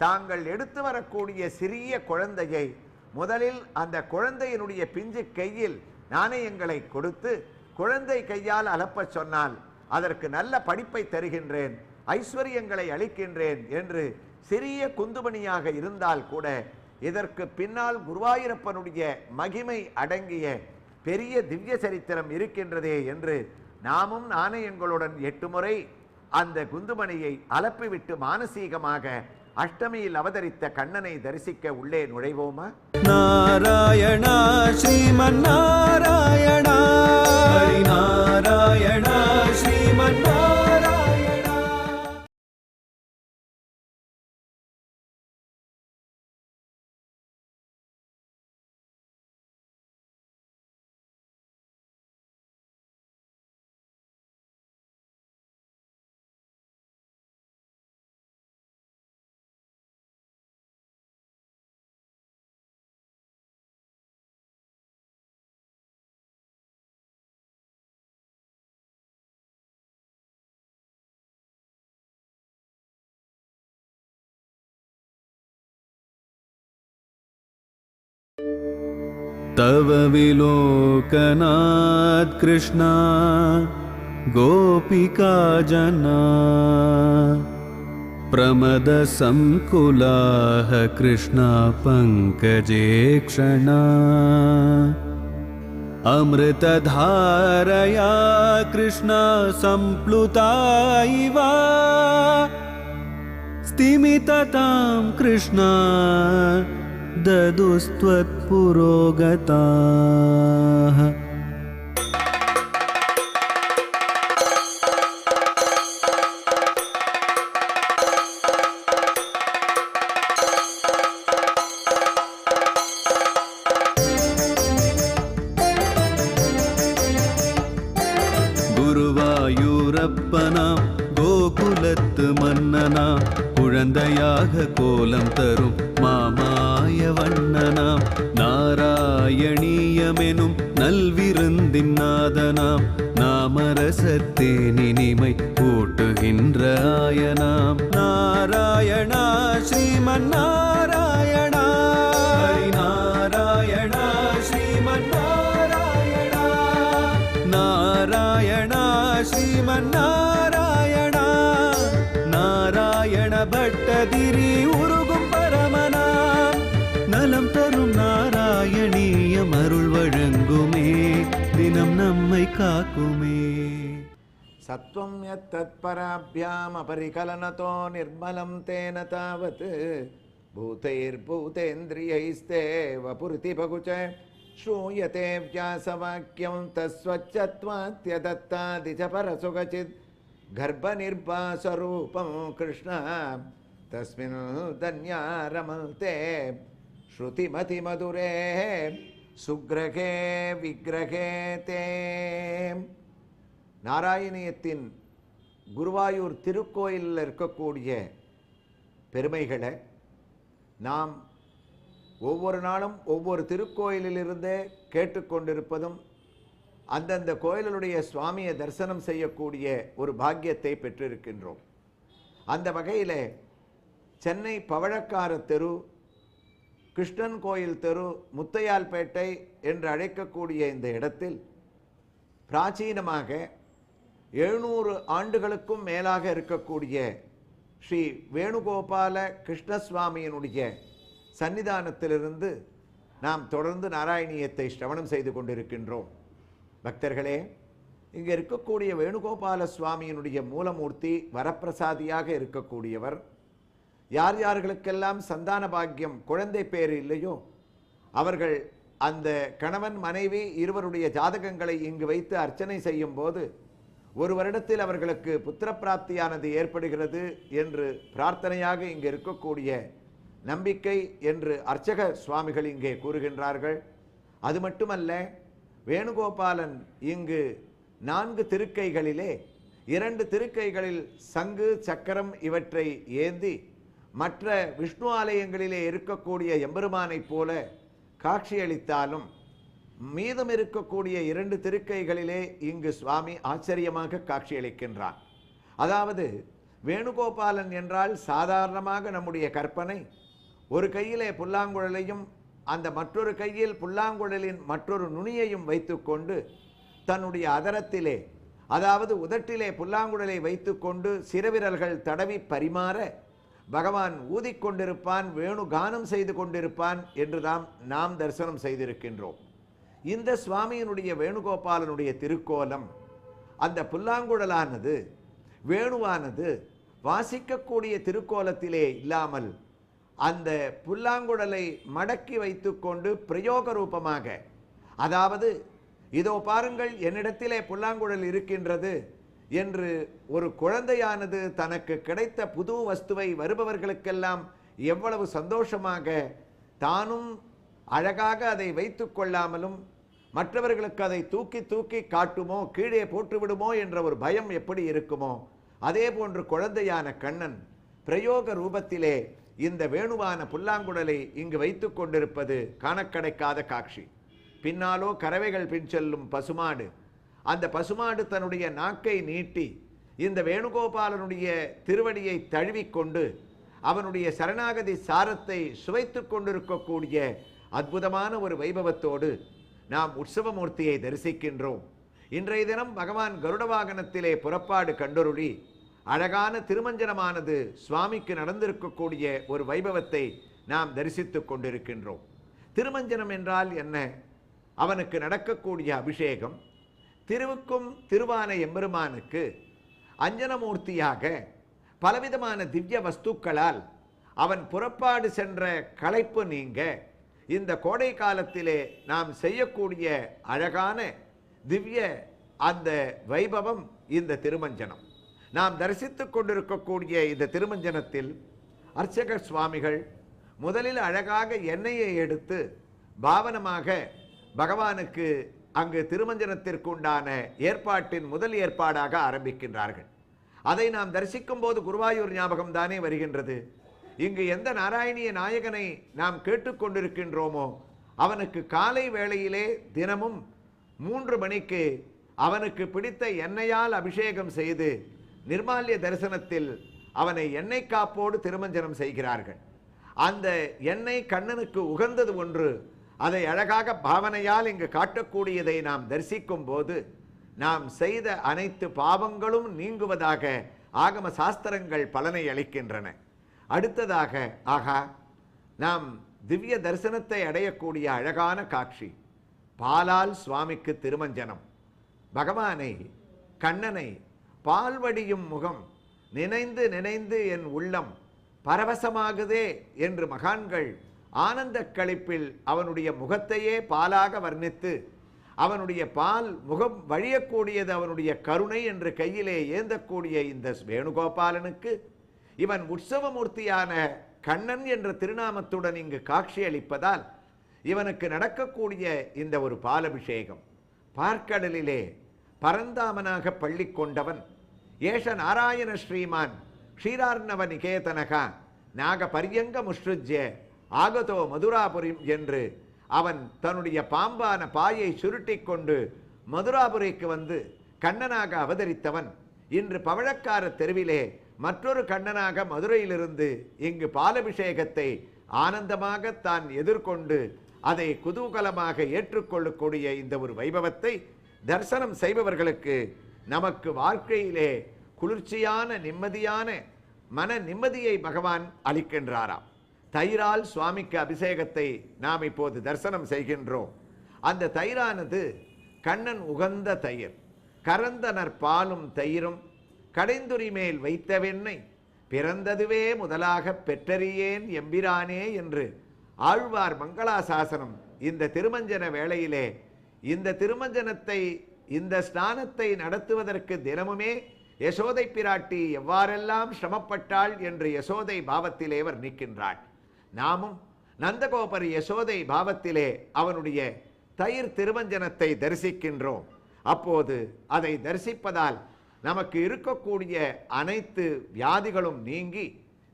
தாங்கள் எடுத்து வரக்கூடிய சிறிய குழந்தையை முதலில் அந்த குழந்தையினுடைய பிஞ்சு கையில் நாணயங்களை கொடுத்து குழந்தை கையால் அலப்பச் சொன்னால் அதற்கு நல்ல படிப்பை தருகின்றேன், ஐஸ்வர்யங்களை அளிக்கின்றேன் என்று சிறிய குந்துமணியாக இருந்தால் கூட இதற்கு பின்னால் குருவாயூரப்பனுடைய மகிமை அடங்கிய பெரிய திவ்ய சரித்திரம் இருக்கின்றதே என்று நாமும் நாணயங்களுடன் 8 முறை அந்த குந்துமணியை அலப்பிவிட்டு மானசீகமாக அஷ்டமியில் அவதரித்த கண்ணனை தரிசிக்க உள்ளே நுழைவோமா? நாராயணா ஸ்ரீமன் நாராயணா, ஹரி நாராயணா ஸ்ரீமன் நாராயணா. तव विलोकनात् कृष्णा गोपिका जना प्रमदसंकुलाः कृष्णा पङ्कजे क्षणा अमृतधारया कृष्णा सम्प्लुता इव स्तिमिततां कृष्णा ददुस्त्वत्पुरोगताः. குருவாயூரப்பனா கோகுலத்து மன்னனா குழந்தையாக கோலம் தரும் மாமாய வண்ணனாம் நாராயணீயமெனும் நல்விருந்தின் நாதனாம் நாமரசத்தேன் இனிமை கூட்டுகின்ற ஆயனாம் நாராயணா ஸ்ரீமன் நாராயணா, ஹரி நாராயணா ஸ்ரீமன் நாராயணா, நாராயணா ஸ்ரீமன் நாராயணா. நாராயண பட்டதிரி உருகும் பரமனா நலம் தரும் நாராயணீயம் அருள் வழங்குமே தினம் நம்மை காக்குமே. சத்வம் யத் தத்பராப்யாம் அபரிகலனதோ நிர்மலம் தேன தாவத் பூதைர்பூதேந்திரியைஸ்தேவ புருதிபகுச்ச ஸ்ரூயதே வியாசவாக்கியம் தஸ்வச்சத்வாத்யதத்தாதிச பரசுகசித் கர்ப்பநிர்பாசரூபம் கிருஷ்ண தஸ்மின் தன்யா ரமல்தே ஸ்ருதிமதி மதுரே சுக்ரகே விக்ரகே தே. நாராயணியத்தின் குருவாயூர் திருக்கோயிலில் இருக்கக்கூடிய பெருமைகளை நாம் ஒவ்வொரு நாளும் ஒவ்வொரு திருக்கோயிலிலிருந்தே கேட்டுக்கொண்டிருப்பதும் அந்தந்த கோயிலுடைய சுவாமியை தரிசனம் செய்யக்கூடிய ஒரு பாக்கியத்தை பெற்றிருக்கின்றோம். அந்த வகையில் சென்னை பவழக்கார தெரு, கிருஷ்ணன் கோயில் தெரு, முத்தையால்பேட்டை என்று அழைக்கக்கூடிய இந்த இடத்தில் பிராச்சீனமாக 700 ஆண்டுகளுக்கும் மேலாக இருக்கக்கூடிய ஸ்ரீ வேணுகோபால கிருஷ்ணசுவாமியினுடைய சன்னிதானத்திலிருந்து நாம் தொடர்ந்து நாராயணியத்தை ஸ்ரவணம் செய்து கொண்டிருக்கின்றோம். பக்தர்களே, இங்கே இருக்கக்கூடிய வேணுகோபால சுவாமியினுடைய மூலமூர்த்தி வரப்பிரசாதியாக இருக்கக்கூடியவர். யார் யார்களுக்கெல்லாம் சந்தான பாக்கியம், குழந்தை பேர் இல்லையோ அவர்கள் அந்த கணவன் மனைவி இருவருடைய ஜாதகங்களை இங்கு வைத்து அர்ச்சனை செய்யும் போது ஒரு வருடத்தில் அவர்களுக்கு புத்திர பிராப்தியானது ஏற்படுகிறது என்று பிரார்த்தனையாக இங்கு இருக்கக்கூடிய நம்பிக்கை என்று அர்ச்சக சுவாமிகள் இங்கே கூறுகின்றார்கள். அது மட்டுமல்ல, வேணுகோபாலன் இங்கு 4 திருக்கைகளிலே 2 திருக்கைகளில் சங்கு சக்கரம் இவற்றை ஏந்தி மற்ற விஷ்ணு ஆலயங்களிலே இருக்கக்கூடிய எம்பெருமானைப் போல காட்சியளித்தாலும் மீதம் இருக்கக்கூடிய 2 திருக்கைகளிலே இங்கு சுவாமி ஆச்சரியமாக காட்சியளிக்கின்றான். அதாவது வேணுகோபாலன் என்றால் சாதாரணமாக நம்முடைய கற்பனை ஒரு கையிலே புல்லாங்குழலையும் அந்த மற்றொரு கையில் புல்லாங்குழலின் மற்றொரு நுனியையும் வைத்துக்கொண்டு தன்னுடைய அதரத்திலே, அதாவது உதட்டிலே புல்லாங்குழலை வைத்துக்கொண்டு சிறவிரல்கள் தடவி பரிமாற பகவான் ஊதிக்கொண்டிருப்பான், வேணு கானம் செய்து கொண்டிருப்பான் என்றுதான் நாம் தரிசனம் செய்திருக்கின்றோம். இந்த சுவாமியினுடைய வேணுகோபாலனுடைய திருக்கோலம், அந்த புல்லாங்குழலானது வேணுவானது வாசிக்கக்கூடிய திருக்கோலத்திலே இல்லாமல் அந்த புல்லாங்குழலை மடக்கி வைத்துக்கொண்டு பிரயோக ரூபமாக, அதாவது இதோ பாருங்கள் என்னிடத்திலே புல்லாங்குழல் இருக்கின்றது என்று ஒரு குழந்தையானது தனக்கு கிடைத்த புது வஸ்துவை வருபவர்களுக்கெல்லாம் எவ்வளவு சந்தோஷமாக தானும் அழகாக அதை வைத்து கொள்ளாமலும் மற்றவர்களுக்கு அதை தூக்கி தூக்கி காட்டுமோ, கீழே போட்டு விடுமோ என்ற ஒரு பயம் எப்படி இருக்குமோ, அதே போன்று குழந்தையான கண்ணன் பிரயோக ரூபத்திலே இந்த வேணுவான புல்லாங்குழலை இங்கு வைத்து கொண்டிருப்பது காணக்கடைக்காத காட்சி. பின்னாலோ கறவைகள் பின் செல்லும் பசுமாடு, அந்த பசுமாடு தன்னுடைய நாக்கை நீட்டி இந்த வேணுகோபாலனுடைய திருவடியை தழுவிக்கொண்டு அவனுடைய சரணாகதி சாரத்தை சுவைத்து கொண்டிருக்கக்கூடிய அற்புதமான ஒரு வைபவத்தோடு நாம் உற்சவமூர்த்தியை தரிசிக்கின்றோம். இன்றைய தினம் பகவான் கருட வாகனத்திலே புறப்பாடு கண்டொருளி அழகான திருமஞ்சனமானது சுவாமிக்கு நடந்திருக்கக்கூடிய ஒரு வைபவத்தை நாம் தரிசித்து கொண்டிருக்கின்றோம். திருமஞ்சனம் என்றால் என்ன? அவனுக்கு நடக்கக்கூடிய அபிஷேகம். திருவுக்கும் திருவான எம்பெருமானுக்கு அஞ்சனமூர்த்தியாக பலவிதமான திவ்ய வஸ்துக்களால் அவன் புறப்பாடு சென்ற களைப்பு நீங்க இந்த கோடை காலத்திலே நாம் செய்யக்கூடிய அழகான திவ்ய அந்த வைபவம் இந்த திருமஞ்சனம். நாம் தரிசித்து கொண்டிருக்கக்கூடிய இந்த திருமஞ்சனத்தில் அர்ச்சகர் சுவாமிகள் முதலில் அழகாக எண்ணெயை எடுத்து பாவனமாக பகவானுக்கு அங்கு திருமஞ்சனத்திற்கு உண்டான ஏற்பாட்டின் முதல் ஏற்பாடாக ஆரம்பிக்கின்றார்கள். அதை நாம் தரிசிக்கும் போது குருவாயூர் ஞாபகம் தானே வருகின்றது. இங்கு எந்த நாராயணிய நாயகனை நாம் கேட்டுக்கொண்டிருக்கின்றோமோ அவனுக்கு காலை வேளையிலே தினமும் 3 மணிக்கு அவனுக்கு பிடித்த எண்ணெயால் அபிஷேகம் செய்து நிர்மால்ய தரிசனத்தில் அவனை எண்ணெய் காப்போடு திருமஞ்சனம் செய்கிறார்கள். அந்த எண்ணெய் கண்ணனுக்கு உகந்தது ஒன்று. அதை அழகாக பாவனையால் இங்கு காட்டக்கூடியதை நாம் தரிசிக்கும் போது நாம் செய்த அனைத்து பாவங்களும் நீங்குவதாக ஆகம சாஸ்திரங்கள் பலனை அளிக்கின்றன. அடுத்ததாக ஆகா, நாம் திவ்ய தரிசனத்தை அடையக்கூடிய அழகான காட்சி பாலால் சுவாமிக்கு திருமஞ்சனம். பகவானை, கண்ணனை பால்வடியும் முகம் நினைந்து நினைந்து என் உள்ளம் பரவசமாகுதே என்று மகான்கள் ஆனந்த களிப்பில் அவனுடைய முகத்தையே பாலாக வர்ணித்து அவனுடைய பால் முகம் வழியக்கூடியது அவனுடைய கருணை என்று கையிலே ஏந்தக்கூடிய இந்த வேணுகோபாலனுக்கு இவன் உற்சவமூர்த்தியான கண்ணன் என்ற திருநாமத்துடன் இங்கு காட்சியளிப்பதால் இவனுக்கு நடக்கக்கூடிய இந்த ஒரு பாலபிஷேகம். பார்க்கடலிலே பரந்தாமனாக பள்ளி கொண்டவன் ஏஷ நாராயண ஸ்ரீமான் க்ஷீரார்ணவ நிகேதனகா நாக பரியங்க முஷ்ருஜ்ய ஆகதோ மதுராபுரிம் என்று அவன் தன்னுடைய பாம்பான பாயை சுருட்டி கொண்டு மதுராபுரிக்கு வந்து கண்ணனாக அவதரித்தவன் இன்று பவழக்கார தெருவிலே மற்றொரு கண்ணனாக மதுரையிலிருந்து இங்கு பாலபிஷேகத்தை ஆனந்தமாக தான் எதிர்கொண்டு அதை குதூகலமாக ஏற்றுக்கொள்ளக்கூடிய இந்த ஒரு வைபவத்தை தரிசனம் செய்பவர்களுக்கு நமக்கு வாழ்க்கையிலே குளிர்ச்சியான நிம்மதியான மன நிம்மதியை பகவான் அளிக்கின்றாராம். தயிரால் சுவாமிக்கு அபிஷேகத்தை நாம் இப்போது தரிசனம் செய்கின்றோம். அந்த தயிரானது கண்ணன் உகந்த தயிர். கரந்தனர் பாலும் தயிரும் கடைந்துரி மேல் வைத்த வெண்ணெய் பிறந்ததுவே முதலாக பெற்றறியேன் எம்பிரானே என்று ஆழ்வார் மங்களாசாசனம் இந்த திருமஞ்சன வேளையிலே இந்த திருமஞ்சனத்தை இந்த ஸ்நானத்தை நடத்துவதற்கு தினமுமே யசோதை பிராட்டி எவ்வாறெல்லாம் சிரமப்பட்டாள் என்று யசோதை பாவத்திலே வர்ணிக்கின்றாள். நாமும் நந்தகோபர் யசோதை பாவத்திலே அவனுடைய தயிர் திருமஞ்சனத்தை தரிசிக்கின்றோம். அப்போது அதை தரிசிப்பதால் நமக்கு இருக்கக்கூடிய அனைத்து வியாதிகளும் நீங்கி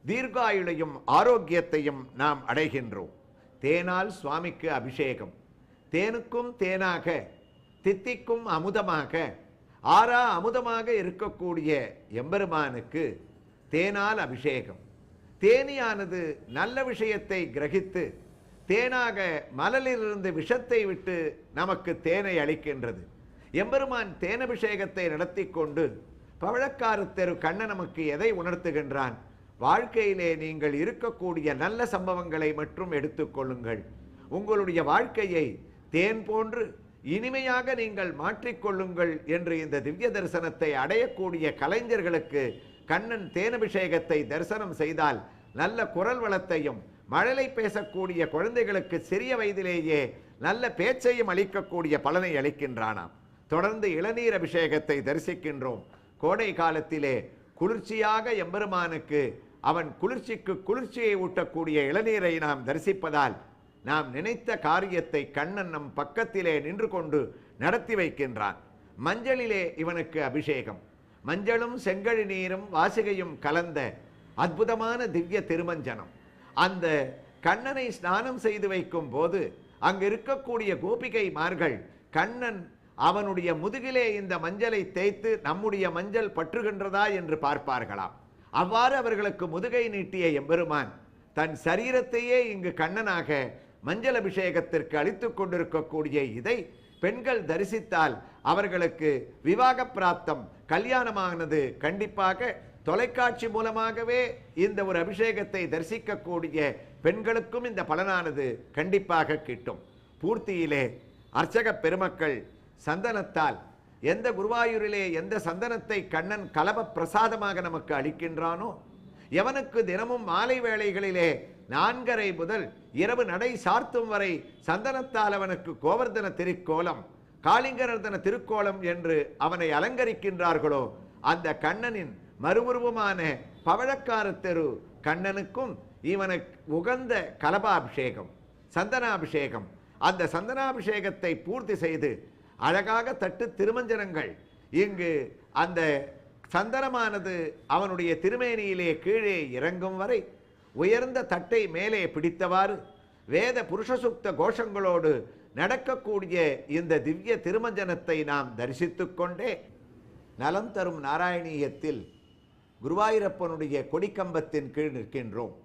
தீர்காயுளையும் ஆரோக்கியத்தையும் நாம் அடைகின்றோம். தேனால் சுவாமிக்கு அபிஷேகம். தேனுக்கும் தேனாக, தித்திக்கும் அமுதமாக, ஆறா அமுதமாக இருக்கக்கூடிய எம்பெருமானுக்கு தேனால் அபிஷேகம். தேனியானது நல்ல விஷயத்தை கிரகித்து தேனாக மலலிலிருந்து விஷத்தை விட்டு நமக்கு தேனை அளிக்கின்றது. எம்பெருமான் தேனபிஷேகத்தை நடத்தி கொண்டு பவழக்கார தெரு கண்ணன் நமக்கு எதை உணர்த்துகின்றான்? வாழ்க்கையிலே நீங்கள் இருக்கக்கூடிய நல்ல சம்பவங்களை மட்டும் எடுத்துக்கொள்ளுங்கள். உங்களுடைய வாழ்க்கையை தேன் போன்று இனிமையாக நீங்கள் மாற்றிக்கொள்ளுங்கள் என்று இந்த திவ்ய தரிசனத்தை அடையக்கூடிய கலைஞர்களுக்கு கண்ணன் தேனபிஷேகத்தை தரிசனம் செய்தால் நல்ல குரல் வளத்தையும், மழலை பேசக்கூடிய குழந்தைகளுக்கு சிறிய வயதிலேயே நல்ல பேச்சையும் அளிக்கக்கூடிய பலனை அளிக்கின்றானாம். தொடர்ந்து இளநீர் அபிஷேகத்தை தரிசிக்கின்றோம். கோடை காலத்திலே குளிர்ச்சியாக எம்பெருமானுக்கு அவன் குளிர்ச்சிக்கு குளிர்ச்சியை ஊட்டக்கூடிய இளநீரை நாம் தரிசிப்பதால் நாம் நினைத்த காரியத்தை கண்ணன் நம் பக்கத்திலே நின்று கொண்டு நடத்தி வைக்கின்றான். மஞ்சளிலே இவனுக்கு அபிஷேகம். மஞ்சளும் செங்கழி நீரும் வாசிகையும் கலந்த அற்புதமான திவ்ய திருமஞ்சனம். அந்த கண்ணனை ஸ்நானம் செய்து வைக்கும் போது அங்கு இருக்கக்கூடிய கோபிகைமார்கள் கண்ணன் அவனுடைய முதுகிலே இந்த மஞ்சளை தேய்த்து நம்முடைய மஞ்சள் பற்றுகின்றதா என்று பார்ப்பார்களாம். அவ்வாறு அவர்களுக்கு முதுகை நீட்டிய எம்பெருமான் தன் சரீரத்தையே இங்கு கண்ணனாக மஞ்சள் அபிஷேகத்திற்கு அளித்துக் கொண்டிருக்கக்கூடிய இதை பெண்கள் தரிசித்தால் அவர்களுக்கு விவாக பிராப்தம், கல்யாணமானது கண்டிப்பாக தொலைக்காட்சி மூலமாகவே இந்த ஒரு அபிஷேகத்தை தரிசிக்கக்கூடிய பெண்களுக்கும் இந்த பலனானது கண்டிப்பாக கிட்டும். பூர்த்தியிலே அர்ச்சக பெருமக்கள் சந்தனத்தால் எந்த குருவாயூரிலே எந்த சந்தனத்தை கண்ணன் கலப பிரசாதமாக நமக்கு அளிக்கின்றானோ, எவனுக்கு தினமும் மாலை வேளைகளிலே 4:30 முதல் இரவு நடை சார்த்தும் வரை சந்தனத்தால் அவனுக்கு கோவர்தன திருக்கோலம், காளிங்கரர்தன திருக்கோலம் என்று அவனை அலங்கரிக்கின்றார்களோ, அந்த கண்ணனின் மறுவுருவமான பவழக்கார தெரு கண்ணனுக்கும் இவனுக்கு உகந்த கலபாபிஷேகம், சந்தனாபிஷேகம். அந்த சந்தனாபிஷேகத்தை பூர்த்தி செய்து அழகாக தட்டு திருமஞ்சனங்கள் இங்கு அந்த சந்தனமானது அவனுடைய திருமேனியிலே கீழே இறங்கும் வரை உயர்ந்த தட்டை மேலே பிடித்தவாறு வேத புருஷசுக்த கோஷங்களோடு நடக்கக்கூடிய இந்த திவ்ய திருமஞ்சனத்தை நாம் தரிசித்துக் கொண்டே நலம் தரும் நாராயணீயத்தில் குருவாயூரப்பனுடைய கொடிக்கம்பத்தின் கீழ் நிற்கின்றோம்.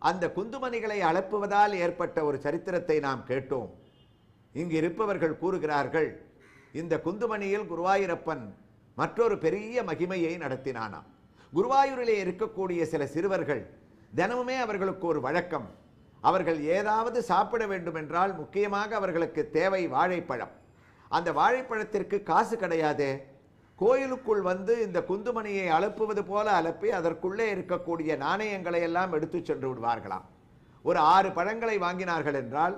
அந்த குந்துமணிகளை அலப்புவதால் ஏற்பட்ட ஒரு சரித்திரத்தை நாம் கேட்டோம். இங்கு இருப்பவர்கள் கூறுகிறார்கள், இந்த குந்துமணியில் குருவாயூரப்பன் மற்றொரு பெரிய மகிமையை நடத்தினானாம். குருவாயூரிலே இருக்கக்கூடிய சில சிறுவர்கள் தினமுமே அவர்களுக்கு ஒரு வழக்கம், அவர்கள் ஏதாவது சாப்பிட வேண்டும் என்றால் முக்கியமாக அவர்களுக்கு தேவை வாழைப்பழம். அந்த வாழைப்பழத்திற்கு காசு கிடையாது. கோயிலுக்குள் வந்து இந்த குந்துமணியை அலப்புவது போல அலப்பி அதற்குள்ளே இருக்கக்கூடிய நாணயங்களை எல்லாம் எடுத்து சென்று விடுவார்களாம். ஒரு 6 பழங்களை வாங்கினார்கள் என்றால்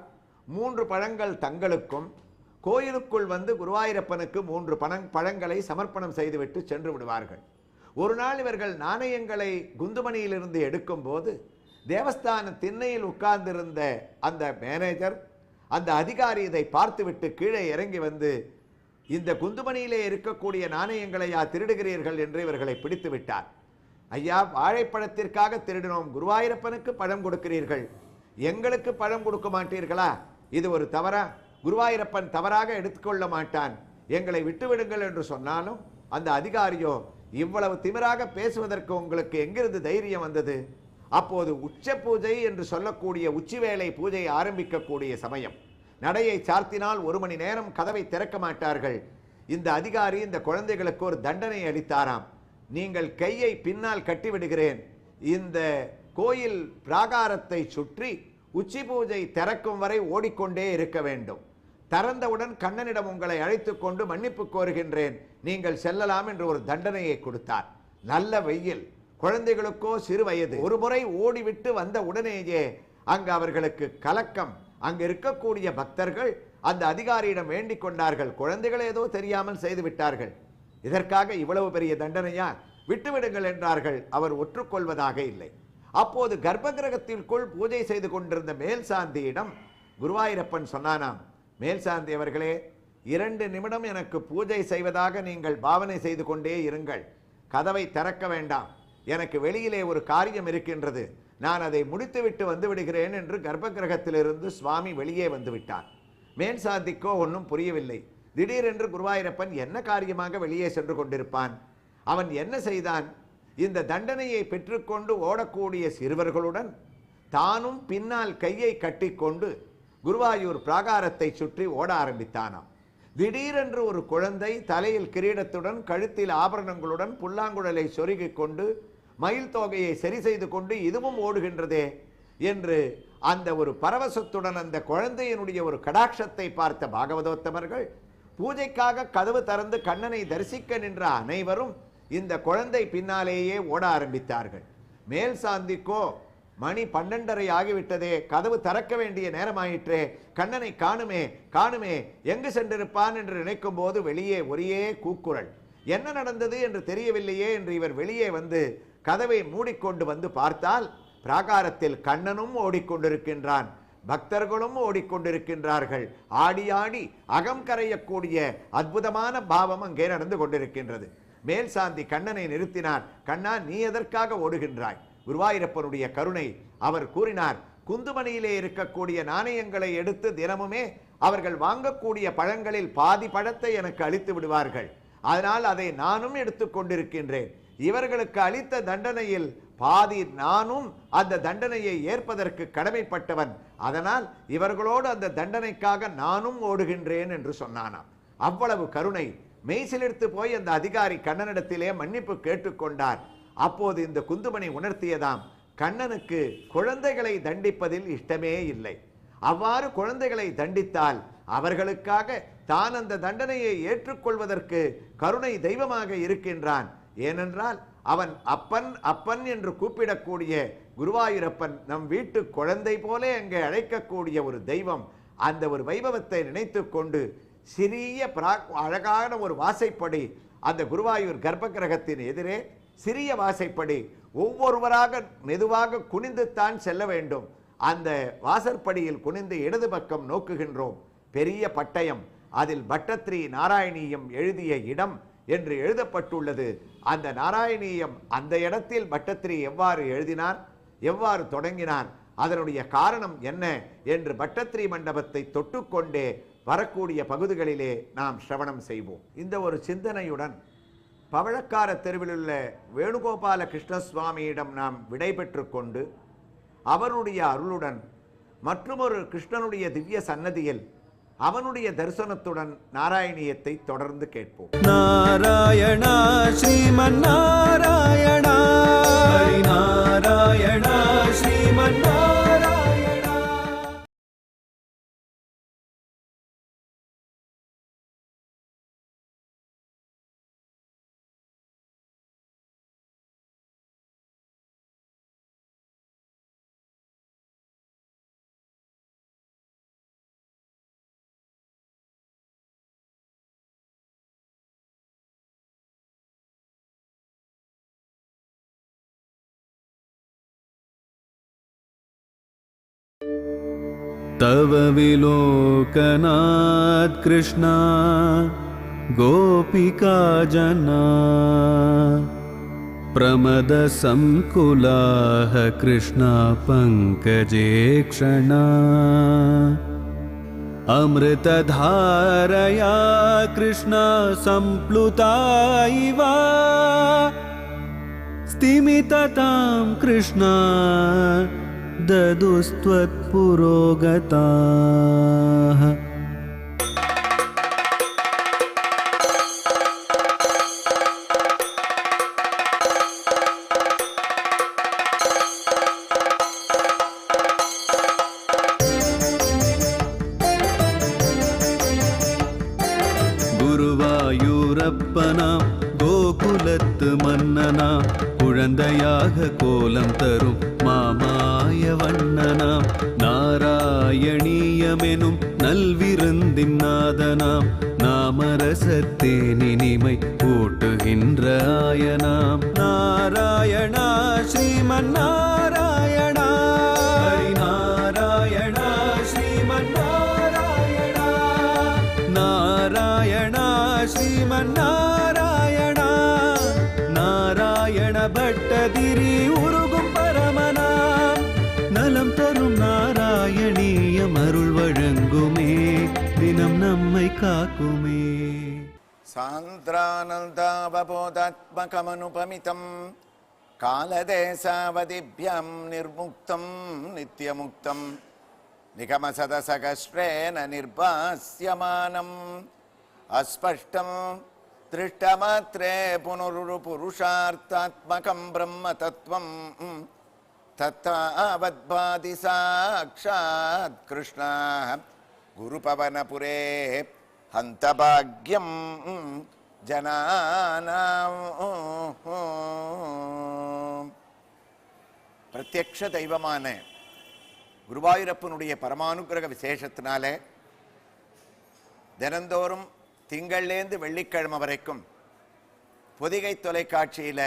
3 பழங்கள் தங்களுக்கும், கோயிலுக்குள் வந்து குருவாயூரப்பனுக்கு 3 பழங்களை சமர்ப்பணம் செய்துவிட்டு சென்று விடுவார்கள். ஒரு நாள் இவர்கள் நாணயங்களை குந்துமணியிலிருந்து எடுக்கும் போது தேவஸ்தான திண்ணையில் உட்கார்ந்திருந்த அந்த மேனேஜர், அந்த அதிகாரி இதை பார்த்துவிட்டு கீழே இறங்கி வந்து, இந்த குந்துமணியிலே இருக்கக்கூடிய நாணயங்களையா திருடுகிறீர்கள் என்று இவர்களை பிடித்து விட்டார். ஐயா, வாழைப்பழத்திற்காக திருடினோம், குருவாயூரப்பனுக்கு பழம் கொடுக்கிறீர்கள், எங்களுக்கு பழம் கொடுக்க மாட்டீர்களா? இது ஒரு தவறா? குருவாயூரப்பன் தவறாக எடுத்துக்கொள்ள மாட்டான், எங்களை விட்டுவிடுங்கள் என்று சொன்னாலும் அந்த அதிகாரியோ, இவ்வளவு திமிராக பேசுவதற்கு உங்களுக்கு எங்கிருந்து தைரியம் வந்தது? அப்போது உச்ச பூஜை என்று சொல்லக்கூடிய உச்சிவேளை பூஜை ஆரம்பிக்கக்கூடிய சமயம். நடையை சார்த்தினால் 1 மணி நேரம் கதவை திறக்க மாட்டார்கள். இந்த அதிகாரி இந்த குழந்தைகளுக்கு ஒரு தண்டனை அளித்தாராம். நீங்கள் கையை பின்னால் கட்டிவிடுகிறேன். இந்த கோயில் பிராகாரத்தை சுற்றி உச்சி பூஜை திறக்கும் வரை ஓடிக்கொண்டே இருக்க வேண்டும். திறந்தவுடன் கண்ணனிடம் உங்களை அழைத்து கொண்டு மன்னிப்பு கோருகின்றேன், நீங்கள் செல்லலாம் என்று ஒரு தண்டனையை கொடுத்தார். நல்ல வெயில், குழந்தைகளுக்கோ சிறு வயது. ஒரு முறை ஓடிவிட்டு வந்த உடனேயே அங்கு அவர்களுக்கு கலக்கம். அங்கு இருக்கக்கூடிய பக்தர்கள் அந்த அதிகாரியிடம் வேண்டிக் கொண்டார்கள், குழந்தைகள் ஏதோ தெரியாமல் செய்து விட்டார்கள், இதற்காக இவ்வளவு பெரிய தண்டனையா, விட்டுவிடுங்கள் என்றார்கள். அவர் ஒற்றுக்கொள்வதாக இல்லை. அப்போது கர்ப்ப கிரகத்திற்குள் பூஜை செய்து கொண்டிருந்த மேல்சாந்தியிடம் குருவாயூரப்பன் சொன்னானாம், மேல்சாந்தி அவர்களே, 2 நிமிடம் எனக்கு பூஜை செய்வதாக நீங்கள் பாவனை செய்து கொண்டே இருங்கள், கதவை திறக்க வேண்டாம், எனக்கு வெளியிலே ஒரு காரியம் இருக்கின்றது, நான் அதை முடித்துவிட்டு வந்து விடுகிறேன் என்று கர்ப்ப கிரகத்திலிருந்து சுவாமி வெளியே வந்து விட்டார். மேல்சாந்திக்கோ ஒன்றும் புரியவில்லை. திடீரென்று குருவாயூரப்பன் என்ன காரியமாக வெளியே சென்று கொண்டிருப்பான்? அவன் என்ன செய்தான்? இந்த தண்டனையை பெற்றுக்கொண்டு ஓடக்கூடிய சிறுவர்களுடன் தானும் பின்னால் கையை கட்டிக்கொண்டு குருவாயூர் பிராகாரத்தை சுற்றி ஓட ஆரம்பித்தானாம். திடீரென்று ஒரு குழந்தை தலையில் கிரீடத்துடன் கழுத்தில் ஆபரணங்களுடன் புல்லாங்குழலை சொருகிக் கொண்டு மயில் தோகையை சரி செய்து கொண்டு இதுவும் ஓடுகின்றதே என்று அந்த ஒரு பரவசத்துடன் அந்த குழந்தையினுடைய ஒரு கடாட்சத்தை பார்த்த பாகவதோத்தமர்கள் பூஜைக்காக கதவு திறந்து கண்ணனை தரிசிக்க நின்ற அனைவரும் இந்த குழந்தை பின்னாலேயே ஓட ஆரம்பித்தார்கள். மேல் சாந்திக்கோ மணி 12:30 ஆகிவிட்டதே, கதவு திறக்க வேண்டிய நேரமாயிற்றே, கண்ணனை காணுமே காணுமே, எங்கு சென்றிருப்பான் என்று நினைக்கும் போது வெளியே ஒரே கூக்குரல். என்ன நடந்தது என்று தெரியவில்லையே என்று இவர் வெளியே வந்து கதவை மூடிக்கொண்டு வந்து பார்த்தால் பிராகாரத்தில் கண்ணனும் ஓடிக்கொண்டிருக்கின்றான், பக்தர்களும் ஓடிக்கொண்டிருக்கின்றார்கள். ஆடி ஆடி அகம் கரையக்கூடிய அற்புதமான பாவம் அங்கே நடந்து கொண்டிருக்கின்றது. மேல்சாந்தி கண்ணனை நிறுத்தினார். கண்ணா, நீ எதற்காக ஓடுகின்றாய்? குருவாயூரப்பனுடைய கருணை. அவர் கூறினார், குந்துமணியிலே இருக்கக்கூடிய நாணயங்களை எடுத்து தினமுமே அவர்கள் வாங்கக்கூடிய பழங்களில் பாதி பழத்தை எனக்கு அளித்து விடுவார்கள், அதனால் அதை நானும் எடுத்துக் கொண்டிருக்கின்றேன். இவர்களுக்கு அளித்த தண்டனையில் பாதி நானும் அந்த தண்டனையை ஏற்பதற்கு கடமைப்பட்டவன், அதனால் இவர்களோடு அந்த தண்டனைக்காக நானும் ஓடுகின்றேன் என்று சொன்னானாம். அவ்வளவு கருணை. மெய்சிலிர்த்து போய் அந்த அதிகாரி கண்ணனிடத்திலே மன்னிப்பு கேட்டுக்கொண்டார். அப்போது இந்த குந்துமணி உணர்த்தியதாம், கண்ணனுக்கு குழந்தைகளை தண்டிப்பதில் இஷ்டமே இல்லை. அவ்வாறு குழந்தைகளை தண்டித்தால் அவர்களுக்காக தான் அந்த தண்டனையை ஏற்றுக்கொள்வதற்கு கருணை தெய்வமாக இருக்கின்றான். ஏனென்றால் அவன் அப்பன் அப்பன் என்று கூப்பிடக்கூடிய குருவாயூரப்பன் நம் வீட்டு குழந்தை போல அங்கே அழைக்கக்கூடிய ஒரு தெய்வம். அந்த ஒரு வைபவத்தை நினைத்து கொண்டு சிறிய அழகான ஒரு வாசைப்படி அந்த குருவாயூர் கர்ப்ப கிரகத்தின் எதிரே சிறிய வாசைப்படி ஒவ்வொருவராக மெதுவாக குனிந்துத்தான் செல்ல வேண்டும். அந்த வாசற்படியில் குனிந்து இடது பக்கம் நோக்குகின்றோம். பெரிய பட்டயம், அதில் பட்டத்ரி நாராயணியம் எழுதிய இடம் என்று எழுதப்பட்டுள்ளது. அந்த நாராயணியம், அந்த இடத்தில் பட்டத்ரி எவ்வாறு எழுதினார், எவ்வாறு தொடங்கினார், அதனுடைய காரணம் என்ன என்று பட்டத்ரி மண்டபத்தை தொட்டுக்கொண்டே வரக்கூடிய பகுதிகளிலே நாம் சிரவணம் செய்வோம். இந்த ஒரு சிந்தனையுடன் பவழக்கார தெருவில் உள்ள வேணுகோபால கிருஷ்ணசுவாமியிடம் நாம் விடைபெற்று கொண்டு அவருடைய அருளுடன் மற்றொரு கிருஷ்ணனுடைய திவ்ய சன்னதியில் அவனுடைய தரிசனத்துடன் நாராயணியத்தை தொடர்ந்து கேட்போம். நாராயணா ஸ்ரீமன் நாராயணா, ஹரி நாராயணா ஸ்ரீமன் நாராயணா. तव विलोकनात् कृष्णा गोपिका जना, प्रमदसंकुलाः कृष्णा पङ्कजे क्षणा, अमृतधारया कृष्णा सम्प्लुता इव, स्तिमिततां कृष्णा ददुस्त्वत्पुरोगताः. குமரப்பனாம் கோகுலத்து மன்னனாம் குழந்தையாக கோலம் தரும் மாமாய வண்ணனாம் நாராயணீயமெனும் நல்விருந்தின் நாதனாம் நாமரசத்தேனினிமை கூட்டுகின்ற ஆயனாம் நாராயணா ஸ்ரீமன் நாராயணா ஹரிநாராயணா ஸ்ரீமன் நாராயணா நாராயணா ஸ்ரீமன் நாராயணா நாராயண பட்டதிரி உருகும் பரமனாம் நலம் தரும் நாராயணீயம் அருள் வழங்குமே தினம் நம்மை காக்குமே சாந்திரானந்தாவபோதாத்மகமனுபமிதம் காலதேசாவதிभ्यம் நிர்முக்தம் நித்யமுக்தம் நிகமசதசகஸ்ரேன நிர்பாஸ்யமானம் அஸ்பஷ்டம் திருஷ்டமாத்ரே புனருரு புருஷார்த்தாத்மகம் பிரம்ம தத்துவம் தத்தாவத்பாதி சாக்ஷாத் கிருஷ்ணா குருபவனபுரே ஹந்தபாக்யம் ஜனானாம். பிரத்யக்ஷ தெய்வமான குருவாயூரப்பனுடைய பரமானுக்கிரக விசேஷத்தினால தினந்தோறும் திங்கள்லேருந்து வெள்ளிக்கிழமை வரைக்கும் பொதிகை தொலைக்காட்சியில்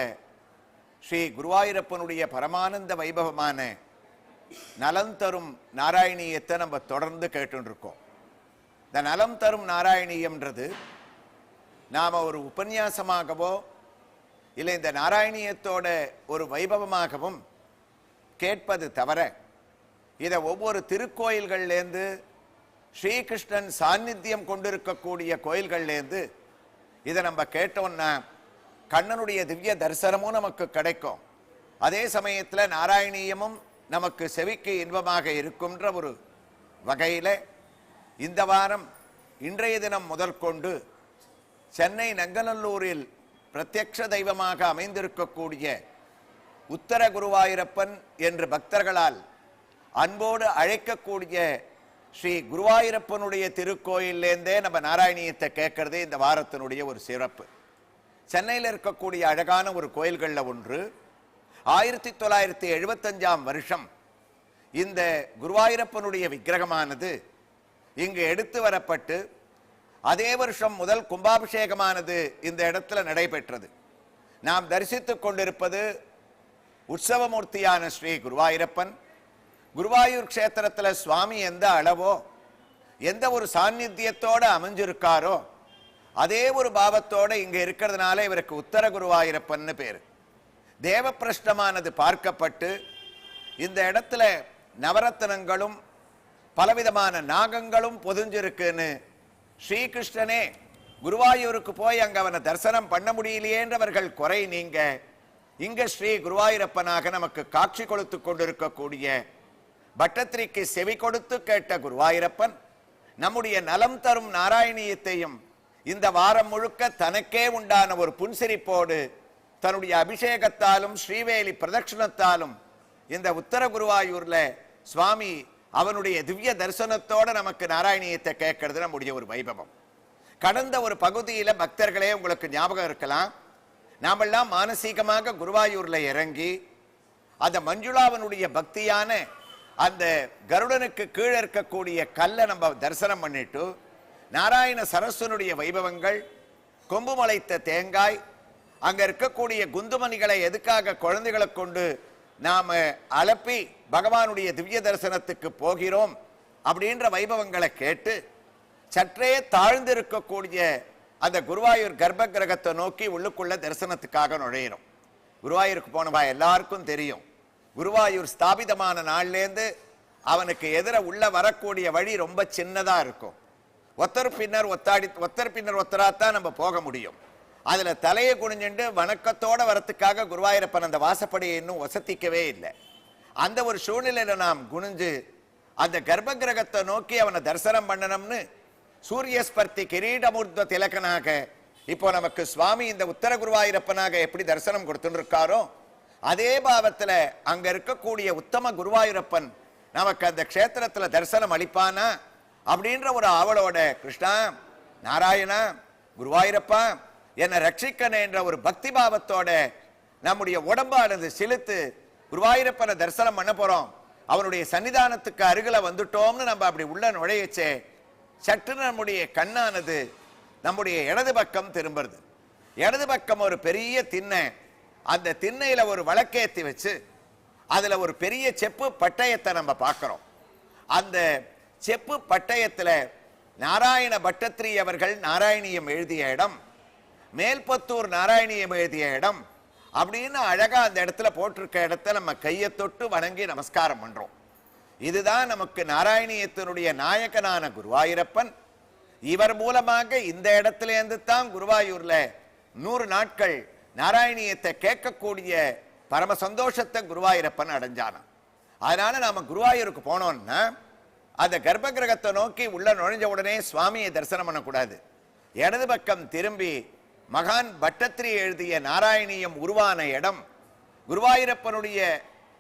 ஸ்ரீ குருவாயூரப்பனுடைய பரமானந்த வைபவமான நலம் தரும் நாராயணீயத்தை நம்ம தொடர்ந்து கேட்டுருக்கோம். இந்த நலம் தரும் நாராயணீயம்ன்றது நாம் ஒரு உபன்யாசமாகவோ இல்லை இந்த நாராயணீயத்தோட ஒரு வைபவமாகவும் கேட்பது தவிர இதை ஒவ்வொரு திருக்கோயில்கள்லேருந்து ஸ்ரீகிருஷ்ணன் சாநித்தியம் கொண்டிருக்கக்கூடிய கோயில்கள்லேருந்து இதை நம்ம கேட்டோம்னா கண்ணனுடைய திவ்ய தரிசனமும் நமக்கு கிடைக்கும். அதே சமயத்தில் நாராயணீயமும் நமக்கு செவிக்கு இன்பமாக இருக்கும்ன்ற ஒரு வகையில் இந்த வாரம் இன்றைய தினம் முதல் கொண்டு சென்னை நங்கநல்லூரில் பிரத்யக்ஷ தெய்வமாக அமைந்திருக்கக்கூடிய உத்தர குருவாயூரப்பன் என்று பக்தர்களால் அன்போடு அழைக்கக்கூடிய ஸ்ரீ குருவாயூரப்பனுடைய திருக்கோயிலேருந்தே நம்ம நாராயணீயத்தை கேட்கறதே இந்த வாரத்தினுடைய ஒரு சிறப்பு. சென்னையில் இருக்கக்கூடிய அழகான ஒரு கோயில்களில் ஒன்று 1975ஆம் வருஷம் இந்த குருவாயூரப்பனுடைய விக்கிரகமானது இங்கு எடுத்து வரப்பட்டு அதே வருஷம் முதல் கும்பாபிஷேகமானது இந்த இடத்துல நடைபெற்றது. நாம் தரிசித்துக் கொண்டிருப்பது உற்சவமூர்த்தியான ஸ்ரீ குருவாயூரப்பன். குருவாயூர் க்ஷேத்திரத்தில் சுவாமி எந்த அளவோ எந்த ஒரு சாநித்தியத்தோடு அமைஞ்சிருக்காரோ அதே ஒரு பாவத்தோடு இங்கே இருக்கிறதுனால இவருக்கு உத்தர குருவாயூரப்பன் பேர். தேவப்பிரஷ்டமானது பார்க்கப்பட்டு இந்த இடத்துல நவரத்னங்களும் பலவிதமான நாகங்களும் பொதிஞ்சிருக்குன்னு ஸ்ரீகிருஷ்ணனே குருவாயூருக்கு போய் அங்கே அவனை தரிசனம் பண்ண முடியலையேன்றவர்கள் குறை நீங்க இங்க ஸ்ரீ குருவாயூரப்பனாக நமக்கு காட்சி கொடுத்து கொண்டிருக்கக்கூடிய பட்டத்திரிக்கு செவி கொடுத்து கேட்ட குருவாயூரப்பன் நம்முடைய நலம் தரும் நாராயணீயத்தையும் இந்த வாரம் முழுக்க தனக்கே உண்டான ஒரு புன்சிரிப்போடு தன்னுடைய அபிஷேகத்தாலும் ஸ்ரீவேலி பிரதட்சணத்தாலும் இந்த உத்தர குருவாயூர்ல சுவாமி அவனுடைய திவ்ய தரிசனத்தோட நமக்கு நாராயணீயத்தை கேட்கறது நம்முடைய ஒரு வைபவம். கடந்த ஒரு பகுதியில பக்தர்களே உங்களுக்கு ஞாபகம் இருக்கலாம், நாமெல்லாம் மானசீகமாக குருவாயூர்ல இறங்கி அந்த மஞ்சுளாவனுடைய பக்தியான அந்த கருடனுக்கு கீழே இருக்கக்கூடிய கல்லை நம்ம தரிசனம் பண்ணிட்டு நாராயண சரஸ்வனுடைய வைபவங்கள், கொம்பு முளைத்த தேங்காய், அங்க இருக்கக்கூடிய குந்துமணிகளை எதுக்காக குழந்தைகளை கொண்டு நாம அலப்பி பகவானுடைய திவ்ய தரிசனத்துக்கு போகிறோம் அப்படின்ற வைபவங்களை கேட்டு சற்றே தாழ்ந்திருக்கக்கூடிய அந்த குருவாயூர் கர்ப்ப கிரகத்தை நோக்கி உள்ளுக்குள்ள தரிசனத்துக்காக நுழையிறோம். குருவாயூருக்கு போனவா எல்லாருக்கும் தெரியும், குருவாயூர் ஸ்தாபிதமான நாள்லேருந்து அவனுக்கு எதிர உள்ள வரக்கூடிய வழி ரொம்ப சின்னதா இருக்கும். ஒத்தர் பின்னர் ஒத்தராத்தான் நம்ம போக முடியும். அதுல தலையை குனிஞ்சுண்டு வணக்கத்தோட வரத்துக்காக குருவாயூரப்பன் அந்த வாசப்படியை இன்னும் வசதிக்கவே இல்லை. அந்த ஒரு சூழ்நிலையில நாம் குனிஞ்சு அந்த கர்ப்ப கிரகத்தை நோக்கி அவனை தரிசனம் பண்ணணும்னு சூரியஸ்பர்த்தி கிரீடமூர்த்த திலகனாக இப்போ நமக்கு சுவாமி இந்த உத்தர குருவாயூரப்பனாக எப்படி தரிசனம் கொடுத்துட்டு இருக்காரோ அதே பாவத்துல அங்க இருக்கக்கூடிய உத்தம குருவாயூரப்பன் நமக்கு அந்த க்ஷேத்திரத்துல தரிசனம் அளிப்பானா அப்படின்ற ஒரு ஆவலோட கிருஷ்ணா, நாராயணா, குருவாயூரப்பா, என்னை ரட்சிக்கணும் என்ற ஒரு பக்தி பாவத்தோட நம்முடைய உடம்பானது செலுத்து குருவாயூரப்பனை தரிசனம் பண்ண போறோம், அவனுடைய சன்னிதானத்துக்கு அருகில வந்துட்டோம்னு நம்ம அப்படி உள்ள நுழையச்சே சற்று நம்முடைய கண்ணானது நம்முடைய இடது பக்கம் திரும்புறது. இடது பக்கம் ஒரு பெரிய திண்ணை, அந்த திண்ணையில ஒரு விளக்கேத்தி வச்சு அதுல ஒரு பெரிய செப்பு பட்டயத்தை நம்ம பார்க்கிறோம். அந்த செப்பு பட்டயத்துல நாராயண பட்டத்திரி அவர்கள் நாராயணியம் எழுதிய இடம், மேல்பத்தூர் நாராயணியம் எழுதிய இடம் அப்படின்னு அழகா அந்த இடத்துல போட்டிருக்க இடத்த நம்ம கையை தொட்டு வணங்கி நமஸ்காரம் பண்றோம். இதுதான் நமக்கு நாராயணியத்தினுடைய நாயகனான குருவாயூரப்பன். இவர் மூலமாக இந்த இடத்துல இருந்து தான் குருவாயூர்ல 100 நாட்கள் நாராயணியத்தை கேட்கக்கூடிய பரம சந்தோஷத்தை குருவாயூரப்பன் அடைஞ்சானா. அதனால நாம குருவாயூருக்கு போனோம்னா அந்த கர்ப்ப கிரகத்தை நோக்கி உள்ள நுழைஞ்ச உடனே சுவாமியை தரிசனம் பண்ணக்கூடாது. இடது பக்கம் திரும்பி மகான் பட்டத்திரி எழுதிய நாராயணியம் உருவான இடம், குருவாயூரப்பனுடைய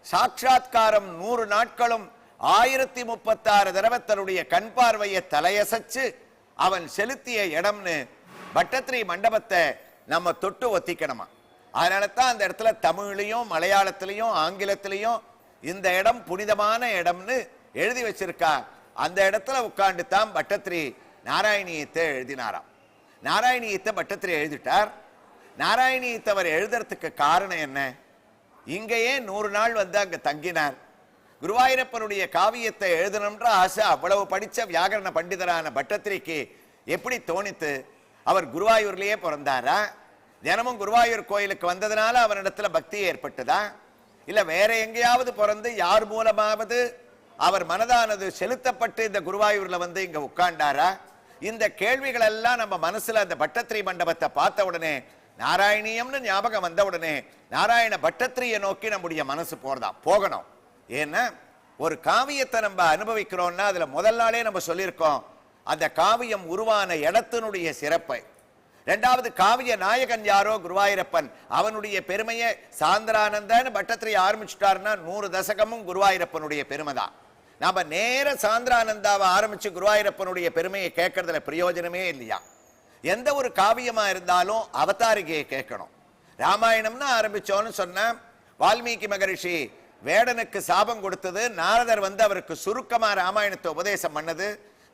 சாட்சாத்காரம் 100 நாட்களும் 1036 தடவை தன்னுடைய கண் பார்வையை தலையசைச்சு அவன் செலுத்திய இடம்னு பட்டத்திரி மண்டபத்தை நம்ம தொட்டு ஒத்திக்கணுமா. அதனால தான் அந்த இடத்துல தமிழ்லையும் மலையாளத்திலையும் ஆங்கிலத்திலையும் இந்த இடம் புனிதமான இடம்னு எழுதி வச்சிருக்கா. அந்த இடத்துல உட்கார்ந்து தான் பட்டத்திரி நாராயணியத்தை எழுதினாராம். நாராயணியத்தை பட்டத்திரி எழுதிட்டார். நாராயணியத்தை அவர் எழுதுறதுக்கு காரணம் என்ன? இங்கேயே 100 நாள் வந்து அங்க தங்கினார். குருவாயூரப்பனுடைய காவியத்தை எழுதணும்ன்ற ஆசை அவ்வளவு படிச்ச வியாகரண பண்டிதரான பட்டத்திரிக்கு எப்படி தோணித்து? அவர் குருவாயூர்லயே பிறந்தாரா? தினமும் குருவாயூர் கோயிலுக்கு வந்ததுனால அவனிடத்துல பக்தி ஏற்பட்டுதா? இல்ல வேற எங்கேயாவது பிறந்து யார் மூலமாவது அவர் மனதானது செலுத்தப்பட்டு இந்த குருவாயூர்ல வந்து இங்க உட்கார்ந்தாரா? இந்த கேள்விகள் எல்லாம் நம்ம மனசுல அந்த பட்டத்திரி மண்டபத்தை பார்த்த உடனே, நாராயணியம்னு ஞாபகம் வந்த உடனே நாராயண பட்டத்திரியை நோக்கி நம்முடைய மனசு போகணும். ஏன்னா ஒரு காவியத்தை நம்ம அனுபவிக்கிறோம்னா அதுல முதல் நாளே நம்ம சொல்லியிருக்கோம் அந்த காவியம் உருவான இடத்தினுடைய சிறப்பை. இரண்டாவது, காவிய நாயகன் யாரோ குருவாயூரப்பன், அவனுடைய பெருமையை சாந்திரானந்தன்னு பட்டத்திரி ஆரம்பிச்சுட்டாருன்னா 100 தசகமும் குருவாயூரப்பனுடைய பெருமை தான். நாம நேர சாந்திரானந்தாவை ஆரம்பிச்சு குருவாயூரப்பனுடைய பெருமையை கேட்கறதுல பிரயோஜனமே இல்லையா. எந்த ஒரு காவியமா இருந்தாலும் அவதாரிகையை கேட்கணும். ராமாயணம்னு ஆரம்பிச்சோன்னு சொன்னா வால்மீகி மகரிஷி வேடனுக்கு சாபம் கொடுத்தது, நாரதர் வந்து அவருக்கு சுருக்கமா ராமாயணத்தை உபதேசம் பண்ணது,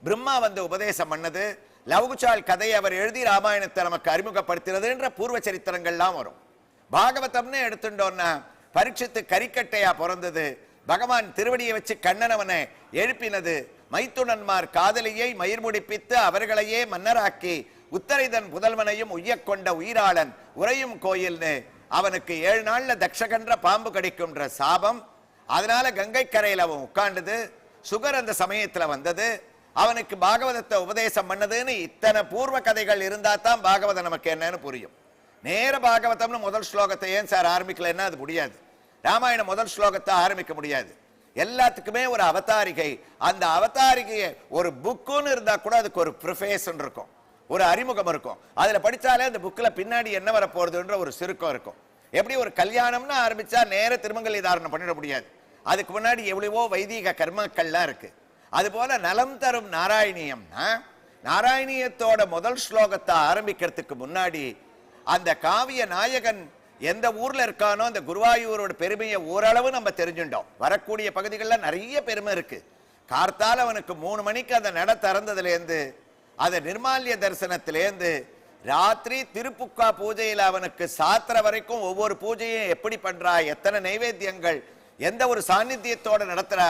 பிரம்மா வந்து உபதேசம் பண்ணது, லவகுச்சால் கதையை அவர் எழுதி ராமாயணத்தை நமக்கு அறிமுகப்படுத்தினதுன்ற பூர்வ சரித்திரங்கள்லாம் வரும். பாகவதம்னு எடுத்துட்டோம்னா பரீட்சித்து கரிக்கட்டையா பிறந்தது, பகவான் திருவடியை வச்சு கண்ணனவனை எழுப்பினது, மைத்துனன்மார் காதலியை மயிர் முடிப்பித்து அவர்களையே மன்னராக்கி உத்தரைதன் புதல்வனையும் உய்யக்கொண்ட உயிராளன் உறையும் கோயில்னு அவனுக்கு 7 நாள்ல தக்ஷகன்ற பாம்பு கடிக்கும்ன்ற சாபம். அதனால கங்கை கரையில் அவன் உட்கார்ந்தது, சுகர் அந்த சமயத்துல வந்தது, அவனுக்கு பாகவதத்தை உபதேசம் பண்ணதுன்னு இத்தனை பூர்வ கதைகள் இருந்தா தான் பாகவதம் நமக்கு என்னன்னு புரியும். நேர பாகவதம்னு முதல் ஸ்லோகத்தை ஏன் சார் ஆரம்பிக்கலன்னா அது முடியாது. ராமாயண முதல் ஸ்லோகத்தை ஆரம்பிக்க முடியாது. எல்லாத்துக்குமே ஒரு அவதாரிகை, அந்த அவதாரிகையை ஒரு புக்குன்னு இருந்தா கூட அதுக்கு ஒரு ப்ரிஃபேஸ்ன்னு இருக்கும், ஒரு அறிமுகம் இருக்கும். அதுல படிச்சாலே அந்த புக்ல பின்னாடி என்ன வர போறதுன்ற ஒரு சுருக்கம் இருக்கும். எப்படி ஒரு கல்யாணம்னு ஆரம்பிச்சா நேர திருமங்கல்ய தாரணம் பண்ணிட முடியாது, அதுக்கு முன்னாடி எவ்வளவோ வைதிக கர்மாக்கள்லாம் இருக்கு. அது போல நலம் தரும் நாராயணியம்னா நாராயணியத்தோட முதல் ஸ்லோகத்தை ஆரம்பிக்கிறதுக்கு முன்னாடி அந்த காவிய நாயகன் எந்த ஊர்ல இருக்கானோ அந்த குருவாயூரோட பெருமையை ஓரளவு நம்ம தெரிஞ்சுட்டோம். வரக்கூடிய பகுதிகளில் நிறைய பெருமை இருக்கு. கார்த்தால அவனுக்கு 3 மணிக்கு அந்த நட திறந்ததுல இருந்து அது நிர்மால்ய தரிசனத்திலேருந்து ராத்திரி திருப்புக்கா பூஜையில் அவனுக்கு சாத்திர வரைக்கும் ஒவ்வொரு பூஜையும் எப்படி பண்றா, எத்தனை நைவேத்தியங்கள் எந்த ஒரு சாநித்தியத்தோட நடத்துறா,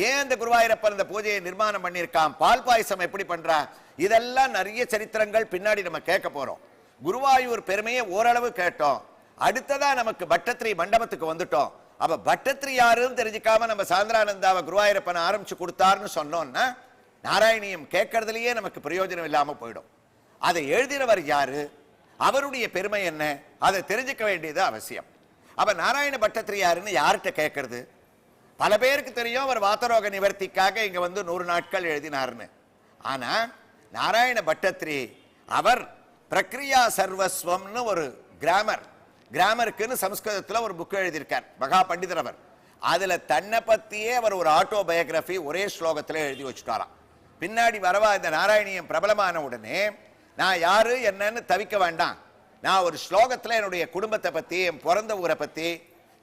ஏன் அந்த குருவாயூரப்பன் இந்த பூஜையை நிர்மாணம் பண்ணியிருக்கான், பால் பாயசம் எப்படி பண்றா, இதெல்லாம் நிறைய சரித்திரங்கள் பின்னாடி நம்ம கேட்க போறோம். குருவாயூர் பெருமையை ஓரளவு கேட்டோம். அடுத்ததா நமக்கு பட்டத்திரி மண்டபத்துக்கு வந்துட்டோம். அப்ப பட்டத்திரி யாருன்னு தெரிஞ்சுக்காம நம்ம சாந்திரானந்தாவை குருவாயூரப்பன் ஆரம்பிச்சு கொடுத்தாருன்னு சொன்னோம்னா நாராயணியம் கேட்கறதுலயே நமக்கு பிரயோஜனம் இல்லாம போயிடும். அதை எழுதினவர் யாரு, அவருடைய பெருமை என்ன, அதை தெரிஞ்சுக்க வேண்டியது அவசியம். அப்ப நாராயண பட்டத்திரி யாருன்னு யார்கிட்ட கேட்கறது? பல பேருக்கு தெரியும் அவர் வாத்தரோக நிவர்த்திக்காக இங்க வந்து 100 நாட்கள் எழுதினார்னு. ஆனா நாராயண பட்டத்திரி அவர் பிரக்ரியா சர்வஸ்வம்னு ஒரு கிராமருக்குன்னு சமஸ்கிருதத்துல ஒரு புக் எழுதியிருக்கார் மகா பண்டிதர் அவர். அதுல தன்னை பத்தியே அவர் ஒரு ஆட்டோபயோகிராபி ஒரே ஸ்லோகத்துல எழுதி வச்சுட்டாராம். பின்னாடி வரவா இந்த நாராயணியம் பிரபலமான உடனே நான் யாரு என்னன்னு தவிக்க வேண்டாம், நான் ஒரு ஸ்லோகத்துல என்னுடைய குடும்பத்தை பத்தி, என் பிறந்த ஊரை பத்தி,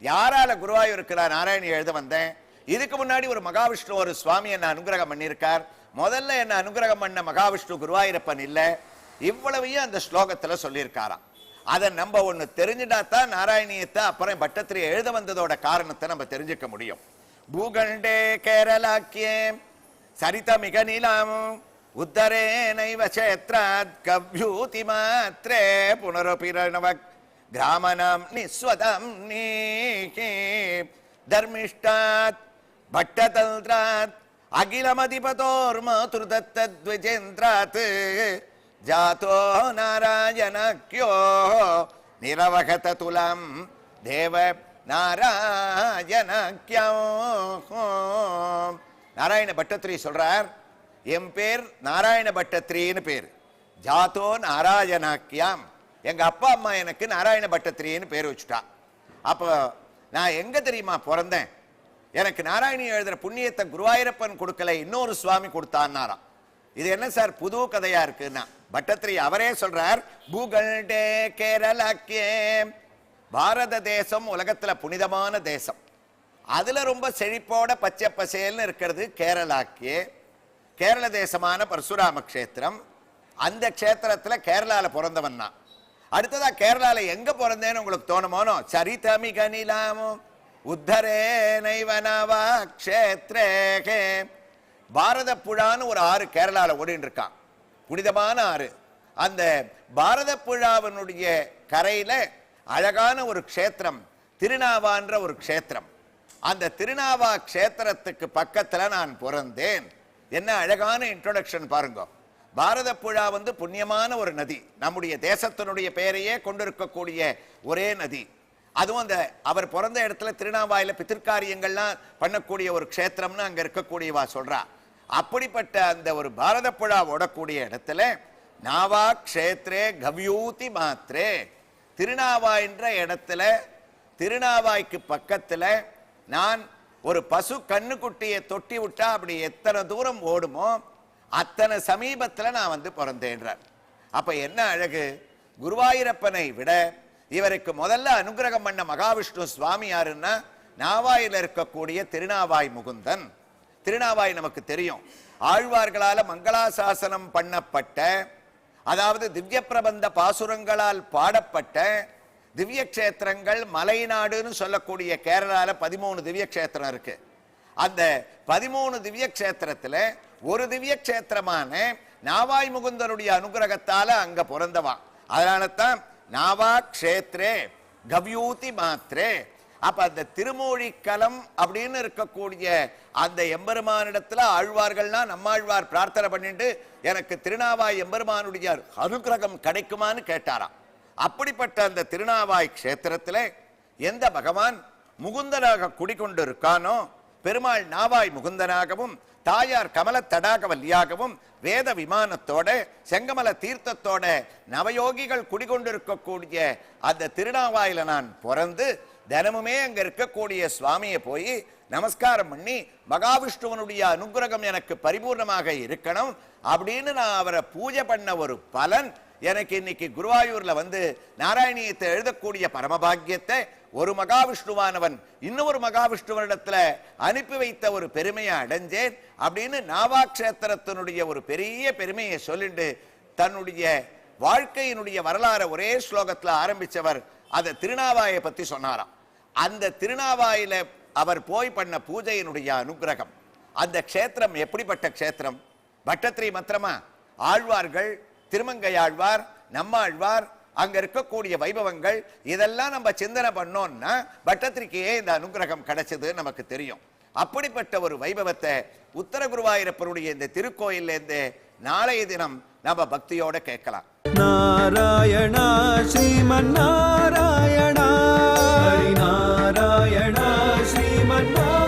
யாரால குருவாயூருக்கு நான் நாராயணி எழுத வந்தேன், இதுக்கு முன்னாடி ஒரு மகாவிஷ்ணு ஒரு சுவாமி என்ன அனுகிரகம் பண்ணியிருக்கார், முதல்ல என்ன அனுகிரகம் பண்ண மகாவிஷ்ணு குருவாயூரப்பன் இல்ல, இவ்வளவையும் அந்த ஸ்லோகத்துல சொல்லியிருக்காராம். அதை நம்ம ஒண்ணு தெரிஞ்சுட்டாதான் நாராயணியத்தை அப்புறம் பட்டத்திரி எழுத வந்ததோட காரணத்தை நம்ம தெரிஞ்சுக்க முடியும். பூகண்டே கேரளாக்கியே சரிதமிக நீலாம் உத்தரே நைவ சேத்ராத் கவ்யூதி மாத்ரே புனரபிரணவ கிராமணம் நிஸ்வதம் நீகி தர்மிஷ்டாத் பட்டதந்திராத் அகிலமதிபதோர்மதுர்தத்தத்விஜேந்திராத் ஜாதோ நாராயணக்யோ நிரவகத துலம் தேவ நாராயணக்யோ. நாராயண பட்டத்திரி சொல்றார், என் பேர் நாராயண பட்டத்திரின்னு பேர், ஜாதோ நாராயணாக்கியாம், எங்க அப்பா அம்மா எனக்கு நாராயண பட்டத்திரின்னு பேர் வச்சுட்டா. அப்போ நான் எங்க தெரியுமா பிறந்தேன், எனக்கு நாராயணி எழுதுற புண்ணியத்தை குருவாயூரப்பன் கொடுக்கல, இன்னொரு சுவாமி கொடுத்தான்னாராம். இது என்ன சார் புது கதையா இருக்குன்னா, பட்டத்திரி அவரே சொல்றார், பூகண்டே கேரளாக்கே, பாரத தேசம் உலகத்துல புனிதமான தேசம், அதுல ரொம்ப செழிப்போட பச்சை பசேல்னு இருக்கிறது கேரளாக்கே. கேரள தேசமான பரசுராம கஷேத்திரம், அந்த கஷேத்திரத்துல கேரளால பிறந்தவன் நான். அடுத்ததா கேரளால எங்க பிறந்தேன்னு உங்களுக்கு தோணுமோனோ, சரிதமிக நிலாமோ உத்தரே நைவனவா கஷேத்ரே. பாரத புழான்னு ஒரு ஆறு கேரளால ஓடிட்டு இருக்கான், புனிதமான ஆறு. அந்த பாரத புழாவினுடைய கரையில அழகான ஒரு க்ஷேத்திரம் திருநாவான்ற ஒரு க்ஷேத்திரம். அந்த திருநாவா க்ஷேத்திரத்துக்கு பக்கத்துல நான் பிறந்தேன். என்ன அழகான இன்ட்ரோடக்ஷன் பாருங்க. பாரத புழா புண்ணியமான ஒரு நதி, நம்முடைய தேசத்தினுடைய பெயரையே கொண்டிருக்கக்கூடிய ஒரே நதி. அதுவும் அந்த அவர் பிறந்த இடத்துல திருநாவாயில பித்திருக்காரியங்கள்லாம் பண்ணக்கூடிய ஒரு க்ஷேத்திரம்னு அங்க இருக்கக்கூடியவா சொல்றா. அப்படிப்பட்ட அந்த ஒரு பாரத புழா ஓடக்கூடிய இடத்துல நாவா க்ஷேத்ரே கவ்யூதி மாத்ரே, திருநாவா என்ற இடத்துல, திருநாவாய்க்கு பக்கத்துல நான் ஒரு பசு கண்ணுக்குட்டியை தொட்டி விட்டா அப்படி எத்தனை தூரம் ஓடுமோ அத்தனை சமீபத்துல நான் பிறந்தேன்றார். அப்ப என்ன அழகு, குருவாயூரப்பனை விட இவருக்கு முதல்ல அனுகிரகம் பண்ண மகாவிஷ்ணு சுவாமி யாருன்னா நாவாயில இருக்கக்கூடிய திருநாவாய் முகுந்தன். திருநாவாய் நமக்கு தெரியும், ஆழ்வார்களால மங்களாசாசனம் பண்ணப்பட்ட, அதாவது திவ்ய பிரபந்த பாசுரங்களால் பாடப்பட்ட திவ்ய கஷேத்திரங்கள், மலைநாடுன்னு சொல்லக்கூடிய கேரளால 13 திவ்ய கஷேத்திரம் இருக்கு. அந்த 13 திவ்ய கஷேத்திரத்துல ஒரு திவ்ய கஷேத்திரமான நாவாய் முகுந்தனுடைய அனுகிரகத்தால அங்க பிறந்தவா. அதனால தான் நாவா க்ஷேத்ரே கவ்யூதி மாத்ரே. அப்ப அந்த திருமூழிக்கலம் அப்படின்னு இருக்கக்கூடிய அந்த எம்பெருமானிடத்துல ஆழ்வார்கள்னா நம்மாழ்வார் பிரார்த்தனை பண்ணிட்டு எனக்கு திருநாவாய் எம்பெருமானுடைய அனுகிரகம் கிடைக்குமான்னு கேட்டாராம். அப்படிப்பட்ட அந்த திருநாவாய் க்ஷேத்திரத்துல எந்த பகவான் முகுந்தனாக குடிகொண்டு இருக்கானோ, பெருமாள் நாவாய் முகுந்தனாகவும் தாயார் கமல தடாகவல்லியாகவும் வேத விமானத்தோட செங்கமல தீர்த்தத்தோட நவயோகிகள் குடிகொண்டிருக்கக்கூடிய அந்த திருநாவாயில நான் பிறந்து தினமுமே அங்க இருக்கக்கூடிய சுவாமியை போய் நமஸ்காரம் பண்ணி மகாவிஷ்ணுவனுடைய அனுகிரகம் எனக்கு பரிபூர்ணமாக இருக்கணும் அப்படின்னு நான் அவரை பூஜை பண்ண ஒரு பலன் எனக்கு இன்னைக்கு குருவாயூர்ல நாராயணியத்தை எழுதக்கூடிய பரமபாகியத்தை ஒரு மகாவிஷ்ணுவானவன் இன்னொரு மகாவிஷ்ணுவனிடத்துல அனுப்பி வைத்த ஒரு பெருமையை அடைஞ்சேன் அப்படின்னு நாவாக்ஷேத்திரத்தினுடைய ஒரு பெரிய பெருமையை சொல்லிட்டு தன்னுடைய வாழ்க்கையினுடைய வரலாறு ஒரே ஸ்லோகத்துல ஆரம்பிச்சவர் அந்த திருநாவாயை பத்தி சொன்னாராம். அந்த திருநாவாயில அவர் போய் பண்ண பூஜையினுடைய அனுகிரகம், அந்த க்ஷேத்திரம் எப்படிப்பட்ட க்ஷேத்திரம், பட்டத்திரி மாத்திரமா ஆழ்வார்கள், திருமங்கையாழ்வார், நம்மாழ்வார், அங்க இருக்கக்கூடிய வைபவங்கள் இதெல்லாம் நம்ம சிந்தனை பண்ணோம்னா பட்டத்திரிக்கே இந்த அனுகிரகம் கிடைச்சது நமக்கு தெரியும். அப்படிப்பட்ட ஒரு வைபவத்தை உத்தர குருவாயூரப்பருடைய இந்த திருக்கோயில்ல இருந்து நாளைய தினம் நம்ம பக்தியோட கேட்கலாம். நாராயணா ஸ்ரீமன் நாராயணா, ஹரி நாராயணா ஸ்ரீமன் நாராயணா.